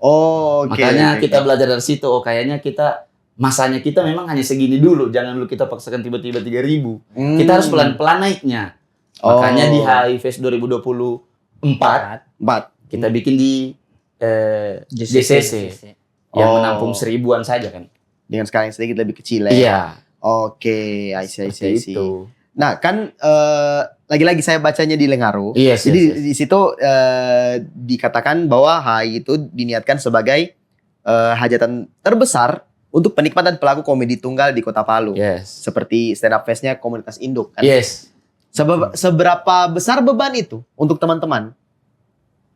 Oh, oke. Makanya oke. kita belajar dari situ. Oh, kayaknya kita masanya kita memang hanya segini dulu. Jangan dulu kita paksakan tiba-tiba 3.000. Kita harus pelan-pelan naiknya. Makanya di HIVS 2024 4. kita bikin di JCC yang Oh. menampung 1.000-an saja kan. Dengan skala yang sedikit lebih kecil ya. Iya. Oke, I see. Seperti itu. Nah, kan lagi-lagi saya bacanya di Lengaru. Yes, Jadi yes, yes. di situ dikatakan bahwa HI itu diniatkan sebagai hajatan terbesar untuk penikmat dan pelaku komedi tunggal di Kota Palu. Yes. Seperti stand up fest-nya komunitas Induk kan. Yes. Seberapa besar beban itu untuk teman-teman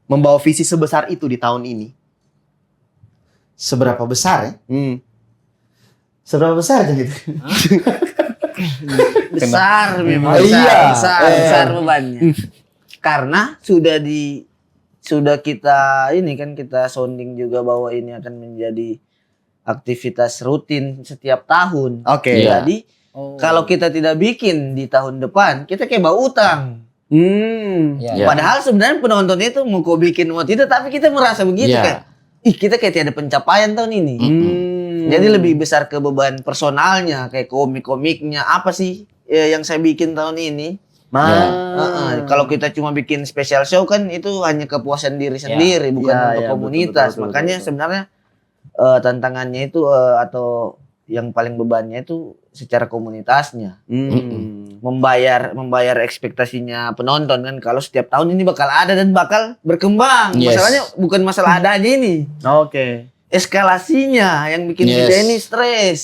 membawa visi sebesar itu di tahun ini? Seberapa besar ya? Seberapa besar kan itu? Besar memang. Iya. Besar bebannya. Karena sudah kita ini kan kita sounding juga bahwa ini akan menjadi aktivitas rutin setiap tahun. Oke. Iya. Jadi kalau kita tidak bikin di tahun depan, kita kayak bawa utang. Iya. Ya. Padahal sebenarnya penonton itu mau kau bikin waktu itu, tapi kita merasa begitu Iya. kan. Ih, kita kayak tiada pencapaian tahun ini. Jadi lebih besar ke beban personalnya, kayak komik-komiknya apa sih yang saya bikin tahun ini. Kalau kita cuma bikin special show kan itu hanya kepuasan diri sendiri, bukan Ya, untuk ya, komunitas. betul, Makanya betul. sebenarnya tantangannya itu atau yang paling bebannya itu secara komunitasnya. Membayar ekspektasinya penonton kan, kalau setiap tahun ini bakal ada dan bakal berkembang. Yes. Masalahnya bukan masalah adanya ini, Oke. eskalasinya yang bikin Yes. kita ini stres.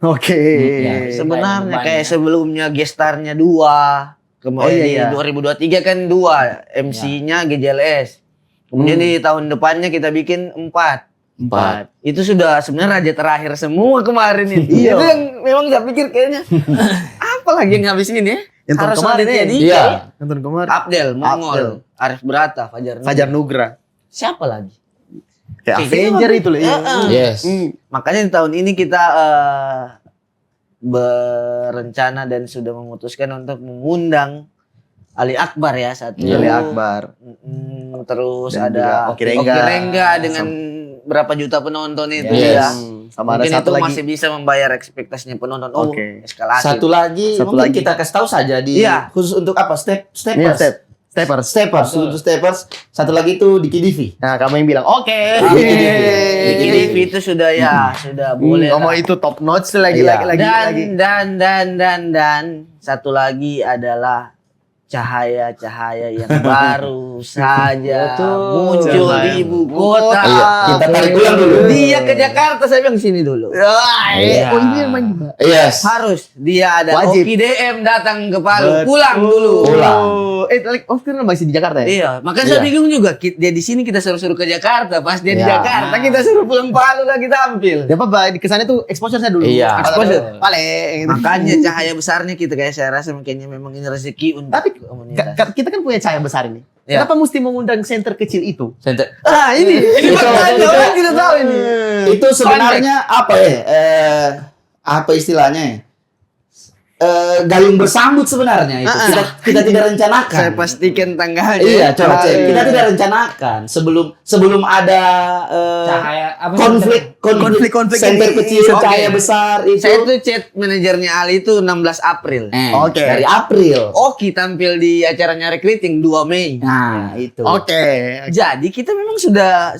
Oke. Ya. Sebenarnya bebannya. kayak sebelumnya gestarnya 2. Kemudian Oh, iya, di iya. 2023 kan 2, MC-nya GJLS. Kemudian di tahun depannya kita bikin 4. 4. Itu sudah sebenarnya raja terakhir semua kemarin ini. Iya. Itu yang memang saya pikir kayaknya apa lagi yang habis ini ya? Yang tahun Harus kemarin ada ya? Dika, Iya. Nonton kemarin. Abdel, Mongol, Abdel. Arif Brata, Fajar Fajar Nugra. Siapa lagi? Kayak Kayak gitu, Avenger Bang. itu loh. Iya. Yes. Makanya di tahun ini kita berencana dan sudah memutuskan untuk mengundang Ali Akbar ya satu. Ali Akbar. Terus Dan ada juga Oki Rengga. dengan berapa juta penonton itu Yes. ya. Sama ada Mungkin satu itu lagi. masih bisa membayar ekspektasinya penonton. Oh, Oke. eskalasi. Satu lagi Satu mungkin lagi. kita kasih tahu saja di Iya. khusus untuk apa? Steppers. Iya, Steppers. Steppers, untuk steppers. Satu lagi itu di KDV. Nah, kamu yang bilang, oke. Jadi itu sudah ya, sudah boleh. Ngomong lah. itu top notch lagi, Iya. lagi. Dan satu lagi adalah cahaya-cahaya yang baru saja muncul Cahaya. di ibu kota. Iya, kita tarik ulang dulu. Dia ke Jakarta, saya bilang sini dulu. Iya. Oh, ini emang gimana? Yes. Harus dia ada Wajib. Oki DM datang ke Palu, Betul. pulang dulu. Pulang. Sekarang masih di Jakarta ya? Iya, makanya saya Iya. bingung juga. Dia di sini kita suruh ke Jakarta, pas dia di Iya. Jakarta kita suruh pulang Palu lagi tampil. Ya apa, di kesannya tuh exposure saya dulu. Iya. Exposure. Paling. Gitu. Makanya cahaya besarnya kita kayak saya rasa makanya memang ini rezeki untuk Tapi komunitas. kita kan punya cahaya besar ini. Ya. Kenapa mesti mengundang center kecil itu? Center. ini Itu- makanya itu- orang tidak tahu ini. Itu sebenarnya apa ya? Apa istilahnya ya? Gayung bersambut sebenarnya itu. Kita tidak rencanakan. Saya pastikan tanggalnya. Iya, coba cek. Kita tidak rencanakan sebelum ada Cahaya apa sih? konflik konflik-konflik center ini. kecil, Oke. cahaya besar itu. Saya tuh chat manajernya Ali itu 16 April. Oke. Dari April. Oki tampil di acaranya recruiting 2 Mei. Nah, itu. Oke. Jadi kita memang sudah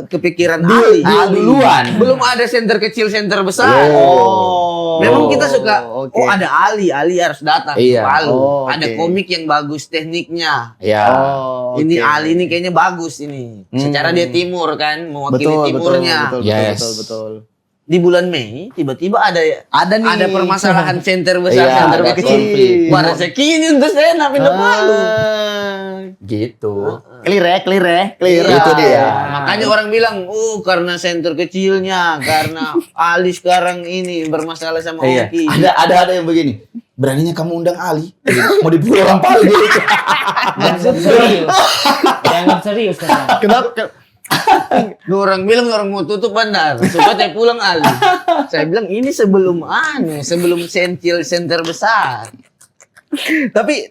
kepikiran Deal Ali. duluan. Belum ada center kecil, center besar. Oh. Memang kita suka, Oke. oh ada Ali harus datang Iya. ke Palu. Oh, Ada oke. komik yang bagus tekniknya. Ya. Oh, Ini oke. Ali ini kayaknya bagus ini. Secara dia timur kan, mewakili betul, timurnya. Betul, Yes. betul. Di bulan Mei tiba-tiba ada Ada nih. permasalahan center besar, Iya, center ada kecil. konflik. Wah rezeki ini untuk saya pindah Palu. Gitu. Clear ya. Iya. Itu dia. Makanya orang bilang, karena center kecilnya, karena Ali sekarang ini bermasalah sama Iya. Oki. Ada yang begini. Beraninya kamu undang Ali. Mau diburu orang Palu gitu. Dianggap serius. Dianggap serius kan. Kenapa? Orang bilang orang mau tutup bandar, supaya saya pulang Ali. Saya bilang ini sebelum center besar. tapi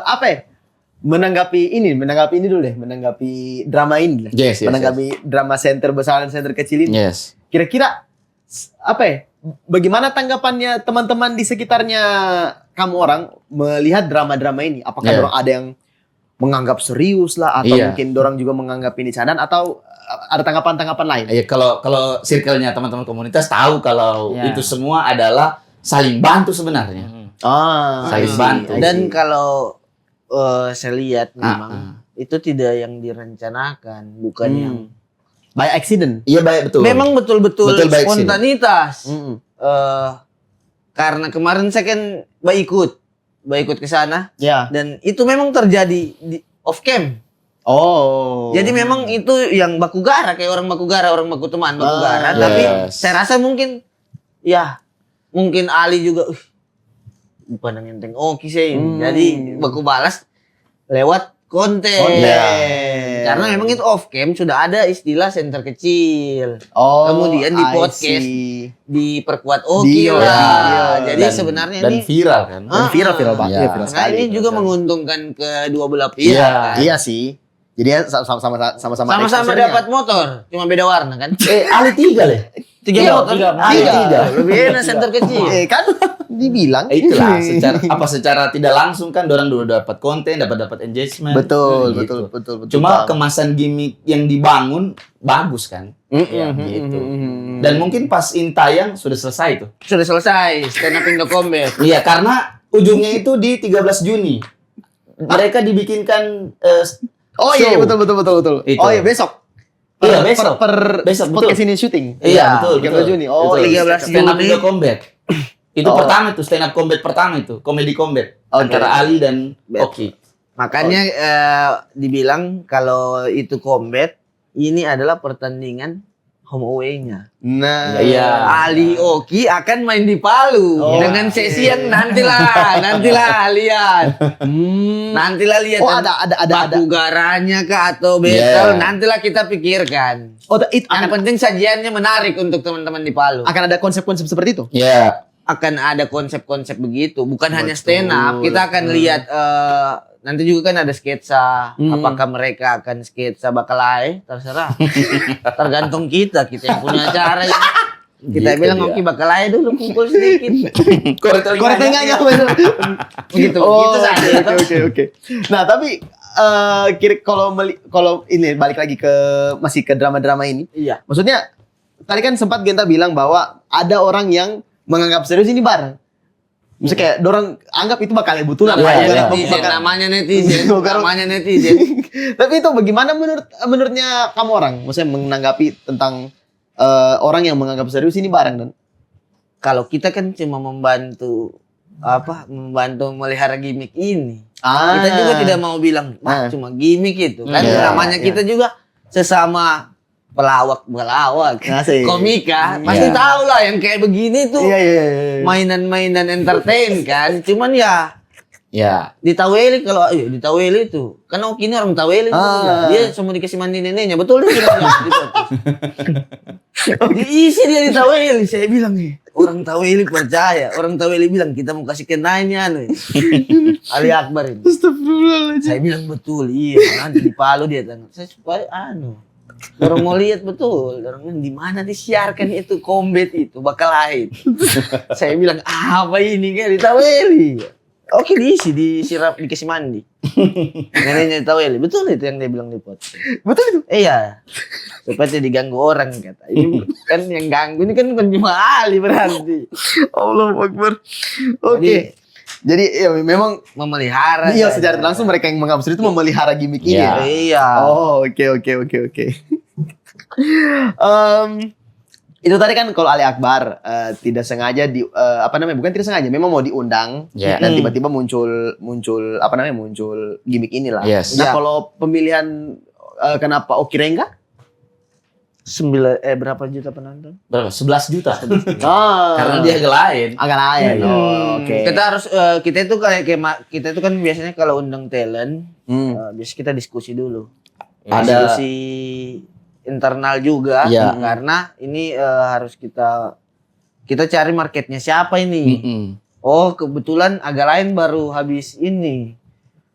apa ya? Menanggapi ini dulu deh, menanggapi drama ini. Yes. Menanggapi drama center besar dan center kecil ini. Yes. Kira-kira apa ya? Bagaimana tanggapannya teman-teman di sekitarnya kamu orang melihat drama-drama ini? Apakah Yeah. orang ada yang menganggap serius lah atau Iya. mungkin orang juga menganggap ini candaan atau ada tanggapan-tanggapan lain? Ya kalau circle-nya teman-teman komunitas tahu kalau Ya. itu semua adalah saling bantu sebenarnya. Saling bantu. Dan kalau saya lihat Ah, memang itu tidak yang direncanakan, bukan yang by accident. Iya baik betul. memang betul-betul Betul, baik sih. spontanitas. Mm-mm. Karena kemarin saya kan ikut ke sana Ya. dan itu memang terjadi di off cam. Oh. Jadi memang itu yang baku gara, kayak orang baku teman baku Ah, gara. yes. Tapi saya rasa mungkin Ali juga bukan yang enteng Oki sih. Jadi baku balas lewat konten. Karena memang itu off cam sudah ada istilah center kecil. Oh, Kemudian di I podcast see. diperkuat Oki Deal, lah. deal. Jadi Dan- sebenarnya dan ini viral kan. Dan viral banget. Iya. Ya, viral nah sekali. ini juga menguntungkan kedua belah pihak. Iya. kan. Iya sih. Jadi ya sama-sama Sama-sama exposure-nya. dapat motor, cuma beda warna kan. Ali 3 deh. 3 Iya, motor. tiga. Tiga. Lebih enak center kecil. Kan dibilang Itulah secara tidak langsung kan orang dulu dapat konten, dapat engagement. Betul, Gitu. betul. Cuma kemasan gimmick yang dibangun bagus kan. Ya, gitu. Dan mungkin pas intayang sudah selesai tuh. Sudah selesai stand up Indo Combat. Iya, karena ujungnya itu di 13 Juni. Mereka dibikinkan Oh iya show. betul. Itu. Oh iya besok. Iya, besok. Per Besok, podcast betul. ini syuting. Iya, betul. 13 Juni. Oh, Betul. 13 Stand up Juni. Indo Combat. Itu Oh. pertama itu stand up combat pertama itu, comedy combat Oke. antara Ali dan Oki. Makanya dibilang kalau itu combat ini adalah pertandingan home away-nya. Nah, Iya. Ali Oki akan main di Palu Oh, dengan sesi yang nantilah lihat. Nantilah lihat. Oh, ada. Baku garanya kah atau Yeah. battle nantilah kita pikirkan. Oh, itu Yang penting sajiannya menarik untuk teman-teman di Palu. akan ada konsep-konsep seperti itu. Ya, Akan ada konsep-konsep begitu, bukan hanya stand up. Kita akan lihat nanti juga kan ada sketsa. Apakah mereka akan sketsa bakalai? Terserah. Tergantung kita yang punya acara. Kita Gitu bilang dia. Oki bakalai dulu kumpul sedikit. korek Tengahnya betul. Begitu. Oh, Gitu saja. oke. Nah, tapi kalau ini balik lagi masih ke drama-drama ini. Iya. Maksudnya tadi kan sempat Genta bilang bahwa ada orang yang menganggap serius ini bareng. Misalnya kayak dorang anggap itu bakal betulan. Namanya netizen. Namanya netizen. Tapi itu bagaimana menurutnya kamu orang? Maksudnya menanggapi tentang orang yang menganggap serius ini bareng dan Kalau kita kan cuma membantu melihara gimmick ini. Kita juga tidak mau bilang cuma gimmick itu kan. Iya, Namanya kita juga sesama pelawak Asik. komika pasti tahu lah yang kayak begini tuh Iya. mainan-mainan entertain kan. Cuman ya ya. di Taweli di Taweli tuh kan Oki ini orang Taweli dia semua dikasih mandi neneknya betul dia bilang di podcast. Diisi dia di Taweli, saya bilang orang Taweli percaya, orang Taweli bilang kita mau kasih kenanya Ali Akbar ini. Saya bilang betul, iya nanti di Palu dia tanya saya supaya Orang mau lihat betul, orang di mana disiarkan itu combat itu bakal lain. Saya bilang apa ini kan ditaweli. Oke diisi, disirap, dikasih mandi. Neneknya ditaweli, betul itu yang dia bilang di podcast. Betul itu. Iya, seperti diganggu orang kata. Ini kan yang ganggu ini kan bukan cuma Ali berarti. Allahu Akbar. Oke. Jadi ya memang Memelihara. iya secara langsung mereka yang mengabsur itu memelihara gimmick ini ya. Iya. Oh, oke. Itu tadi kan kalau Ali Akbar tidak sengaja bukan tidak sengaja, memang mau diundang dan tiba-tiba muncul gimmick inilah. Yes. Nah, Ya. kalau pemilihan kenapa Oki Rengga? Berapa juta penonton? Berapa? 11 juta. Karena Karena dia agak lain. agak lain. Oh, oke. Kita harus kita itu kita itu kan biasanya kalau undang talent, biasa kita diskusi dulu. Ada- Diskusi internal juga Iya. karena ini harus kita cari marketnya siapa ini. Mm-mm. Oh, kebetulan agak lain baru habis ini.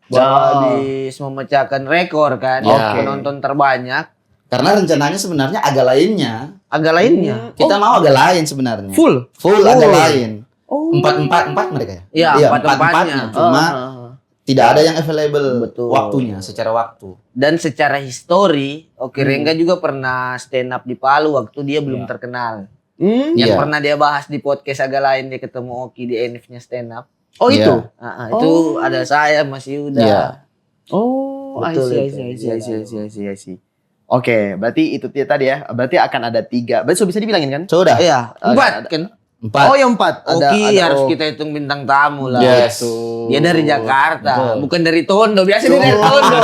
Baru Oh. habis memecahkan rekor kan, Oke. penonton terbanyak. Karena rencananya sebenarnya agak lainnya. Agak lainnya. Kita mau agak lain sebenarnya. Full. Full agak lain. Empat mereka ya? Iya, empat-empatnya. empat-empatnya. Cuma tidak ada yang available Betul. waktunya, secara waktu. Dan secara histori, Oki Rengga juga pernah stand up di Palu waktu dia belum terkenal. Yang Iya. pernah dia bahas di podcast agak lain, dia ketemu Oki di NF-nya stand up. Oh Iya. itu. Itu ada saya, Mas Yuda. Iya. Oh, Betul I itu. see. Oke, berarti itu dia tadi ya. Berarti akan ada 3. Berarti bisa dibilangin kan? Sudah. Iya, empat kan. 4. Oh, yang 4. Oki harus kita hitung bintang tamu lah. Yes. Dia dari Jakarta, Betul. bukan dari Tondo. Biasa dia dari Tondo.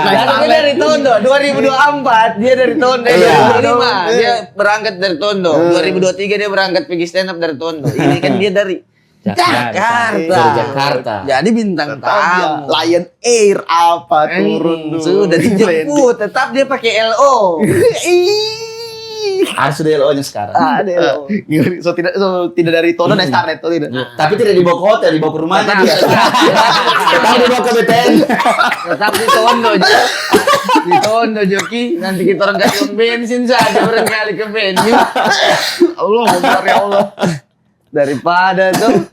Biasanya dari Tondo. 2024 dia dari Tondo. Iya. 2025 dia berangkat dari Tondo. 2023 dia berangkat pergi stand up dari Tondo. Ini kan dia dari Jakarta. Dari Jakarta. Jadi bintang tamu. Lion Air apa turun dulu. Sudah dijemput, tetap dia pakai LO. Harus ada LO-nya sekarang. Ada LO. So tidak dari Tono naik Starnet tuh tidak. Tapi tidak dibawa ke hotel, dibawa ke rumahnya dia. Tetap dibawa ke BTN. Tetap di Tondo aja. Di Tondo Joki, nanti kita orang kasih uang bensin saja barangkali ke venue. Allah, ya Allah. Daripada tuh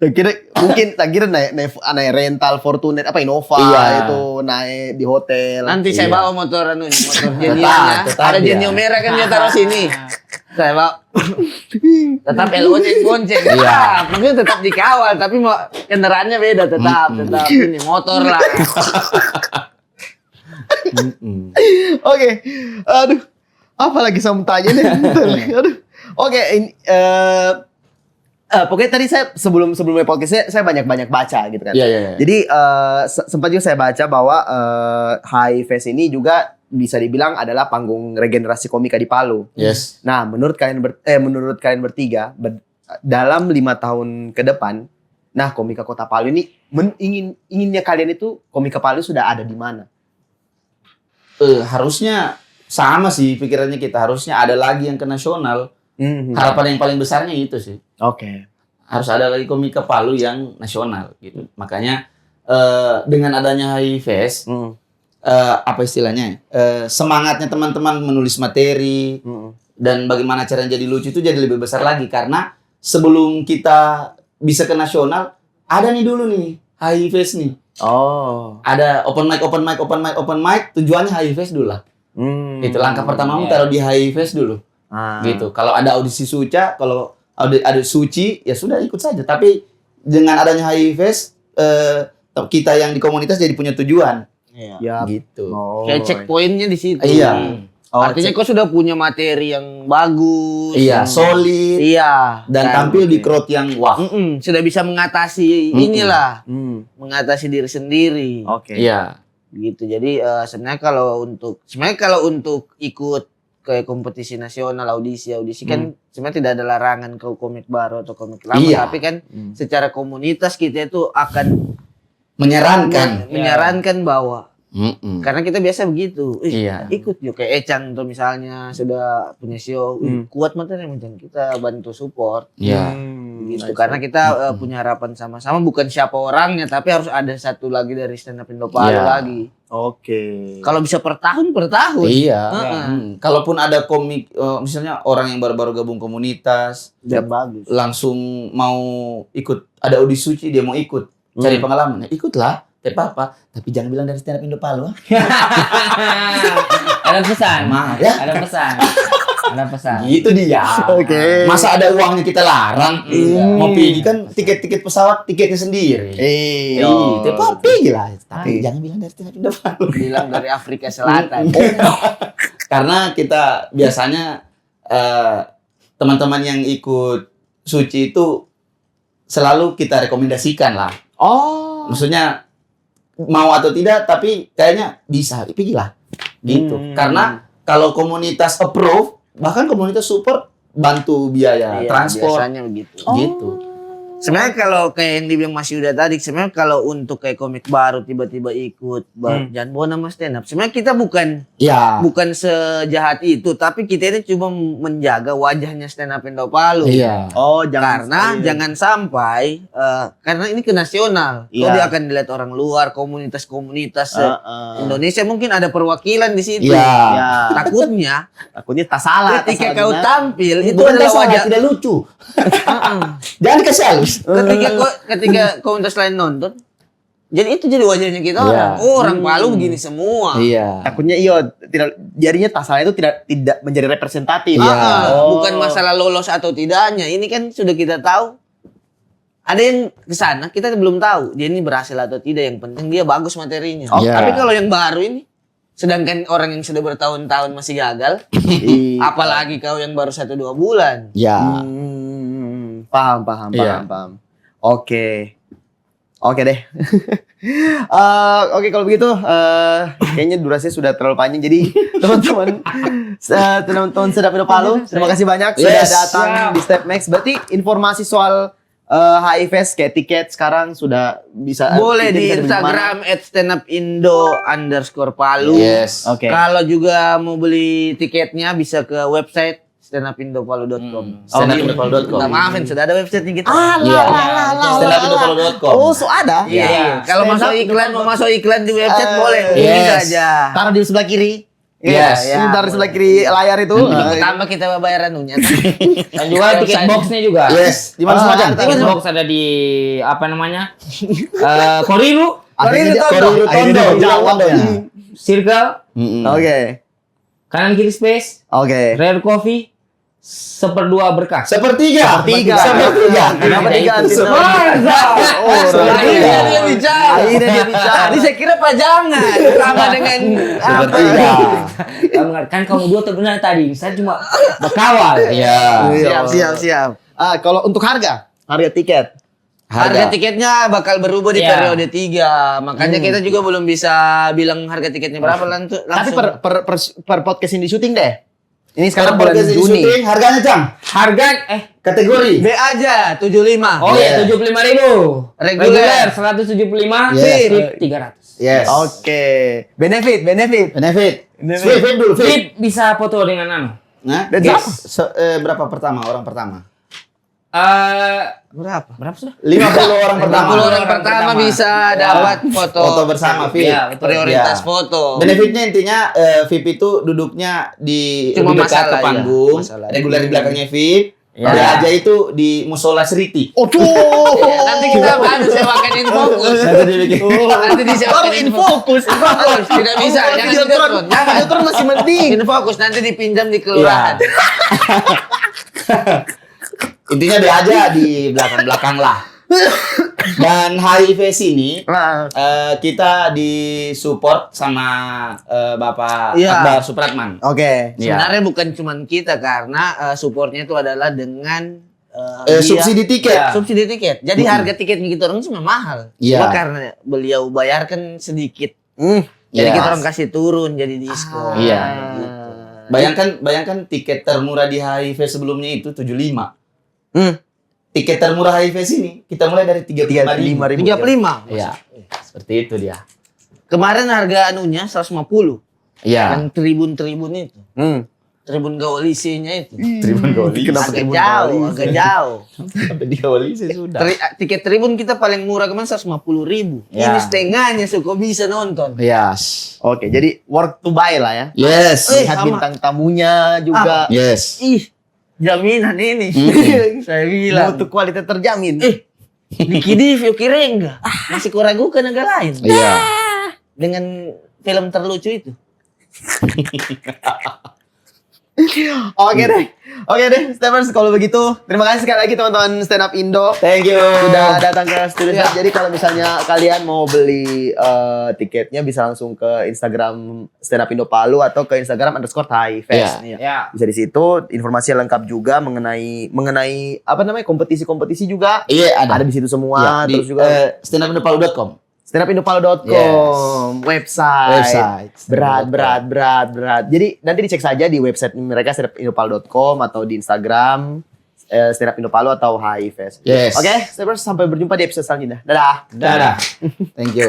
Tak kira naik rental Fortuner apa Innova Iya. itu naik di hotel. nanti saya bawa motor motor Tetap Genio-nya. Ada dia. Genio merah kan dia taruh sini. Saya bawa. Tetap LO-nya yang gonceng. Iya. Maksudnya tetap dikawal tapi kendaraannya beda tetap ini motor lah. Oke. Aduh. Apa lagi saya mau tanya nih? Aduh. Oke, ini pokoknya tadi saya sebelumnya podcast saya banyak baca gitu kan. Iya. Jadi sempat juga saya baca bahwa High Fest ini juga bisa dibilang adalah panggung regenerasi komika di Palu. Yes. Nah, menurut kalian bertiga dalam 5 tahun ke depan, nah komika Kota Palu ini inginnya kalian itu komika Palu sudah ada di mana? Harusnya sama sih pikirannya kita. Harusnya ada lagi yang ke nasional. Harapan yang paling besarnya itu sih. Oke. Harus ada lagi komika Palu yang nasional gitu. Makanya dengan adanya High Fest, apa istilahnya? Semangatnya teman-teman menulis materi dan bagaimana caranya jadi lucu itu jadi lebih besar lagi karena sebelum kita bisa ke nasional ada nih dulu nih High Fest nih. Oh. Ada open mic, tujuannya High Fest dulu lah. Itu langkah pertamamu taruh di High Fest dulu. Gitu. Kalau ada audisi Suca, kalau ada Suci, ya sudah ikut saja. Tapi dengan adanya High Fest, kita yang di komunitas jadi punya tujuan. Ya. Gitu. Oh. Kayak checkpointnya di situ. Iya. Artinya kau sudah punya materi yang bagus. Iya, solid. Iya. Dan tampil di crowd yang wah. Sudah bisa mengatasi inilah. Mengatasi diri sendiri. Oke. Iya. Gitu. Jadi sebenarnya kalau untuk ikut ke kompetisi nasional audisi kan sebenarnya tidak ada larangan ke komik baru atau komik lama, Iya. tapi kan secara komunitas kita itu akan Menyarankan. bahwa Mm-mm. karena kita biasa begitu. Iya. Ikut yuk kayak Echan tuh misalnya sudah punya show, kuat materi macam kita bantu support. Iya. gitu. Karena kita punya harapan sama-sama, bukan siapa orangnya, tapi harus ada satu lagi dari stand up Indo Palu Iya. lagi. Oke. Kalau bisa per tahun. Iya. Heeh. Kalaupun ada komik, misalnya orang yang baru-baru gabung komunitas, Dan bagus. langsung mau ikut, ada audisi suci dia mau ikut, cari pengalaman, ya ikutlah, tidak apa-apa. Tapi jangan bilang dari stand up Indo Palu. Ada pesan. Maaf ya. Ada pesan. Ada pesan. Gitu dia. Oke. Masa ada uangnya kita larang? Mau pergi kan tiket-tiket pesawat, tiketnya sendiri. Iya. Tidak apa-apa pergi lah. Tapi jangan bilang dari stand up Indo Palu. Bilang dari Afrika Selatan. Karena kita biasanya teman-teman yang ikut suci itu selalu kita rekomendasikan lah. Oh. Maksudnya mau atau tidak, tapi kayaknya bisa, pergilah. Gitu. Karena kalau komunitas approve, bahkan komunitas support, bantu biaya Iya, transport. biasanya begitu. Gitu. Sebenarnya kalau kayak yang dibilang Mas Yuda tadi, sebenarnya kalau untuk kayak komik baru tiba-tiba ikut jangan bawa nama stand up. Sebenarnya kita bukan Ya. sejahat itu, tapi kita ini cuma menjaga wajahnya stand up Indo Palu. Iya. Oh, Karena jangan sampai karena ini ke nasional. Kalau Iya. dia akan dilihat orang luar, komunitas-komunitas Indonesia mungkin ada perwakilan di situ. Iya. Ya. Takutnya Takutnya tak salah. ketika kau tampil itu Bukan adalah salah, wajah. tidak lucu. Jangan dikasih halus. Ketika komunitas lain nonton, jadi itu jadi wajahnya kita Iya. orang. Oh, orang Palu begini semua. Iya. Takutnya tidak jadinya tak salah itu tidak menjadi representatif. Iya. Bukan masalah lolos atau tidaknya. Ini kan sudah kita tahu. Ada yang ke sana kita belum tahu dia ini berhasil atau tidak. Yang penting dia bagus materinya. Iya. Tapi kalau yang baru ini, sedangkan orang yang sudah bertahun-tahun masih gagal, Iya. apalagi kau yang baru 1-2 bulan. Ya. Paham. Iya. Oke deh. Oke kalau begitu, kayaknya durasinya sudah terlalu panjang. Jadi teman-teman Sedap Indo Palu, terima kasih banyak sudah Yes. datang di Step Max. Berarti informasi soal HIFest kayak tiket sekarang sudah bisa Boleh tiket di bisa dibeli Instagram @standupindo_palu. Yes. Oke. Kalau juga mau beli tiketnya bisa ke website standupindopalu.com. Standupindopalu.com. Minta maafin sudah ada websitenya kita. Iya. Standupindopalu.com. Oh, so ada. Iya. Kalau masuk iklan mau masuk iklan di website boleh. Yes. Ini saja. Taruh di sebelah kiri. Yes. Ini taruh di sebelah kiri layar itu. Pertama kita bayaran nunya. Dan juga tiket boxnya juga. Yes. Di mana semacam? Tiket box ada di apa namanya? Koriru, Akhirnya Koriru akhirnya Tondo. dia jawab ya. Circle, Oke. kanan kiri space, Oke. rare coffee, 1/2 berkas. Sepertiga. Kenapa tiga? Oh, Akhirnya sepertiga. dia bicara. Akhirnya dia bicara. Tadi saya kira pajangan sama dengan Sepertiga. Kan kamu dua terbenar tadi, saya cuma berkawal. Iya. siap. Kalau untuk harga tiket. Harga tiketnya bakal berubah di Iya. periode 3. Makanya kita juga belum bisa bilang harga tiketnya berapa langsung. Tapi per podcast ini syuting deh. Ini sekarang Sekarang bulan Juni. syuting harganya Cang. Harga Kategori. B aja 75. oh Iya. ya 75.000. Reguler. 175, Yes. VIP 300. Yes. Oke. Benefit. Benefit. Swift dulu. VIP bisa foto dengan anu. Nah, Dan yes. Berapa orang pertama? Berapa? Berapa sudah? 50 orang pertama. 50 orang pertama bisa dapat foto. Foto bersama VIP. Iya, betul. Prioritas Iya. foto. Benefitnya intinya VIP itu duduknya di Cuma lebih dekat masalah, ke panggung, iya. Masalah. reguler di belakangnya VIP. Iya. Dia aja itu di Musola Seriti. Nanti kita sewakan Infokus. Nanti disewakan Infokus. Tidak bisa, jangan Videotron. Jangan. Videotron masih mending. Infokus nanti dipinjam di kelurahan. Intinya dia aja di belakang-belakang lah. Dan HIV sini kita disupport sama Bapak Iya. Akbar Supratman. Oke. Iya. Sebenarnya bukan cuma kita karena supportnya itu adalah dengan dia- Subsidi tiket. subsidi tiket. Jadi harga tiketnya kita orang cuma mahal. Iya. Cuma karena beliau bayarkan sedikit. Jadi Iya. kita orang kasih turun jadi diskon. Iya. Gitu. Bayangkan tiket termurah di HIV sebelumnya itu 75. Hmm. Tiket termurah HIV sini kita mulai dari 35.000. 35. Iya. Seperti itu dia. Kemarin harga anunya 150. Iya. Yang tribun-tribun itu. Tribun Gawalisinya itu. Tribun Gawalisi. Kenapa Agak Tribun jauh, Gawalisi? agak jauh. Sampai di Gawalisi sudah. Tiket tribun kita paling murah kemarin 150.000. Ya. Ini setengahnya kok bisa nonton. Yes. Oke, jadi worth to buy lah ya. Yes. Lihat sama. bintang tamunya juga. Yes. Ih, jaminan ini. Saya bilang. Mutu kualitas terjamin. Niki Div, Yoki Rengga. Masih kuragukan agak lain. Iya. Dengan film terlucu itu. Oke deh, Stephens kalau begitu terima kasih sekali lagi teman-teman Stand Up Indo. Thank you. Sudah datang ke studio. Jadi kalau misalnya kalian mau beli tiketnya bisa langsung ke Instagram Stand Up Indo Palu atau ke Instagram _ThaiFest. Iya. Ya. Bisa di situ informasi lengkap juga mengenai apa namanya kompetisi-kompetisi juga. Iya, ada. Ada di situ semua. Iya, Terus juga standupindopalu.com. standupindopalu.com website. Website. Berat. Jadi nanti dicek saja di website mereka standupindopalu.com atau di Instagram Stand Up Indo Palu atau HIFest. Yes. Oke, sampai berjumpa di episode selanjutnya. Dadah. Dadah. Thank you.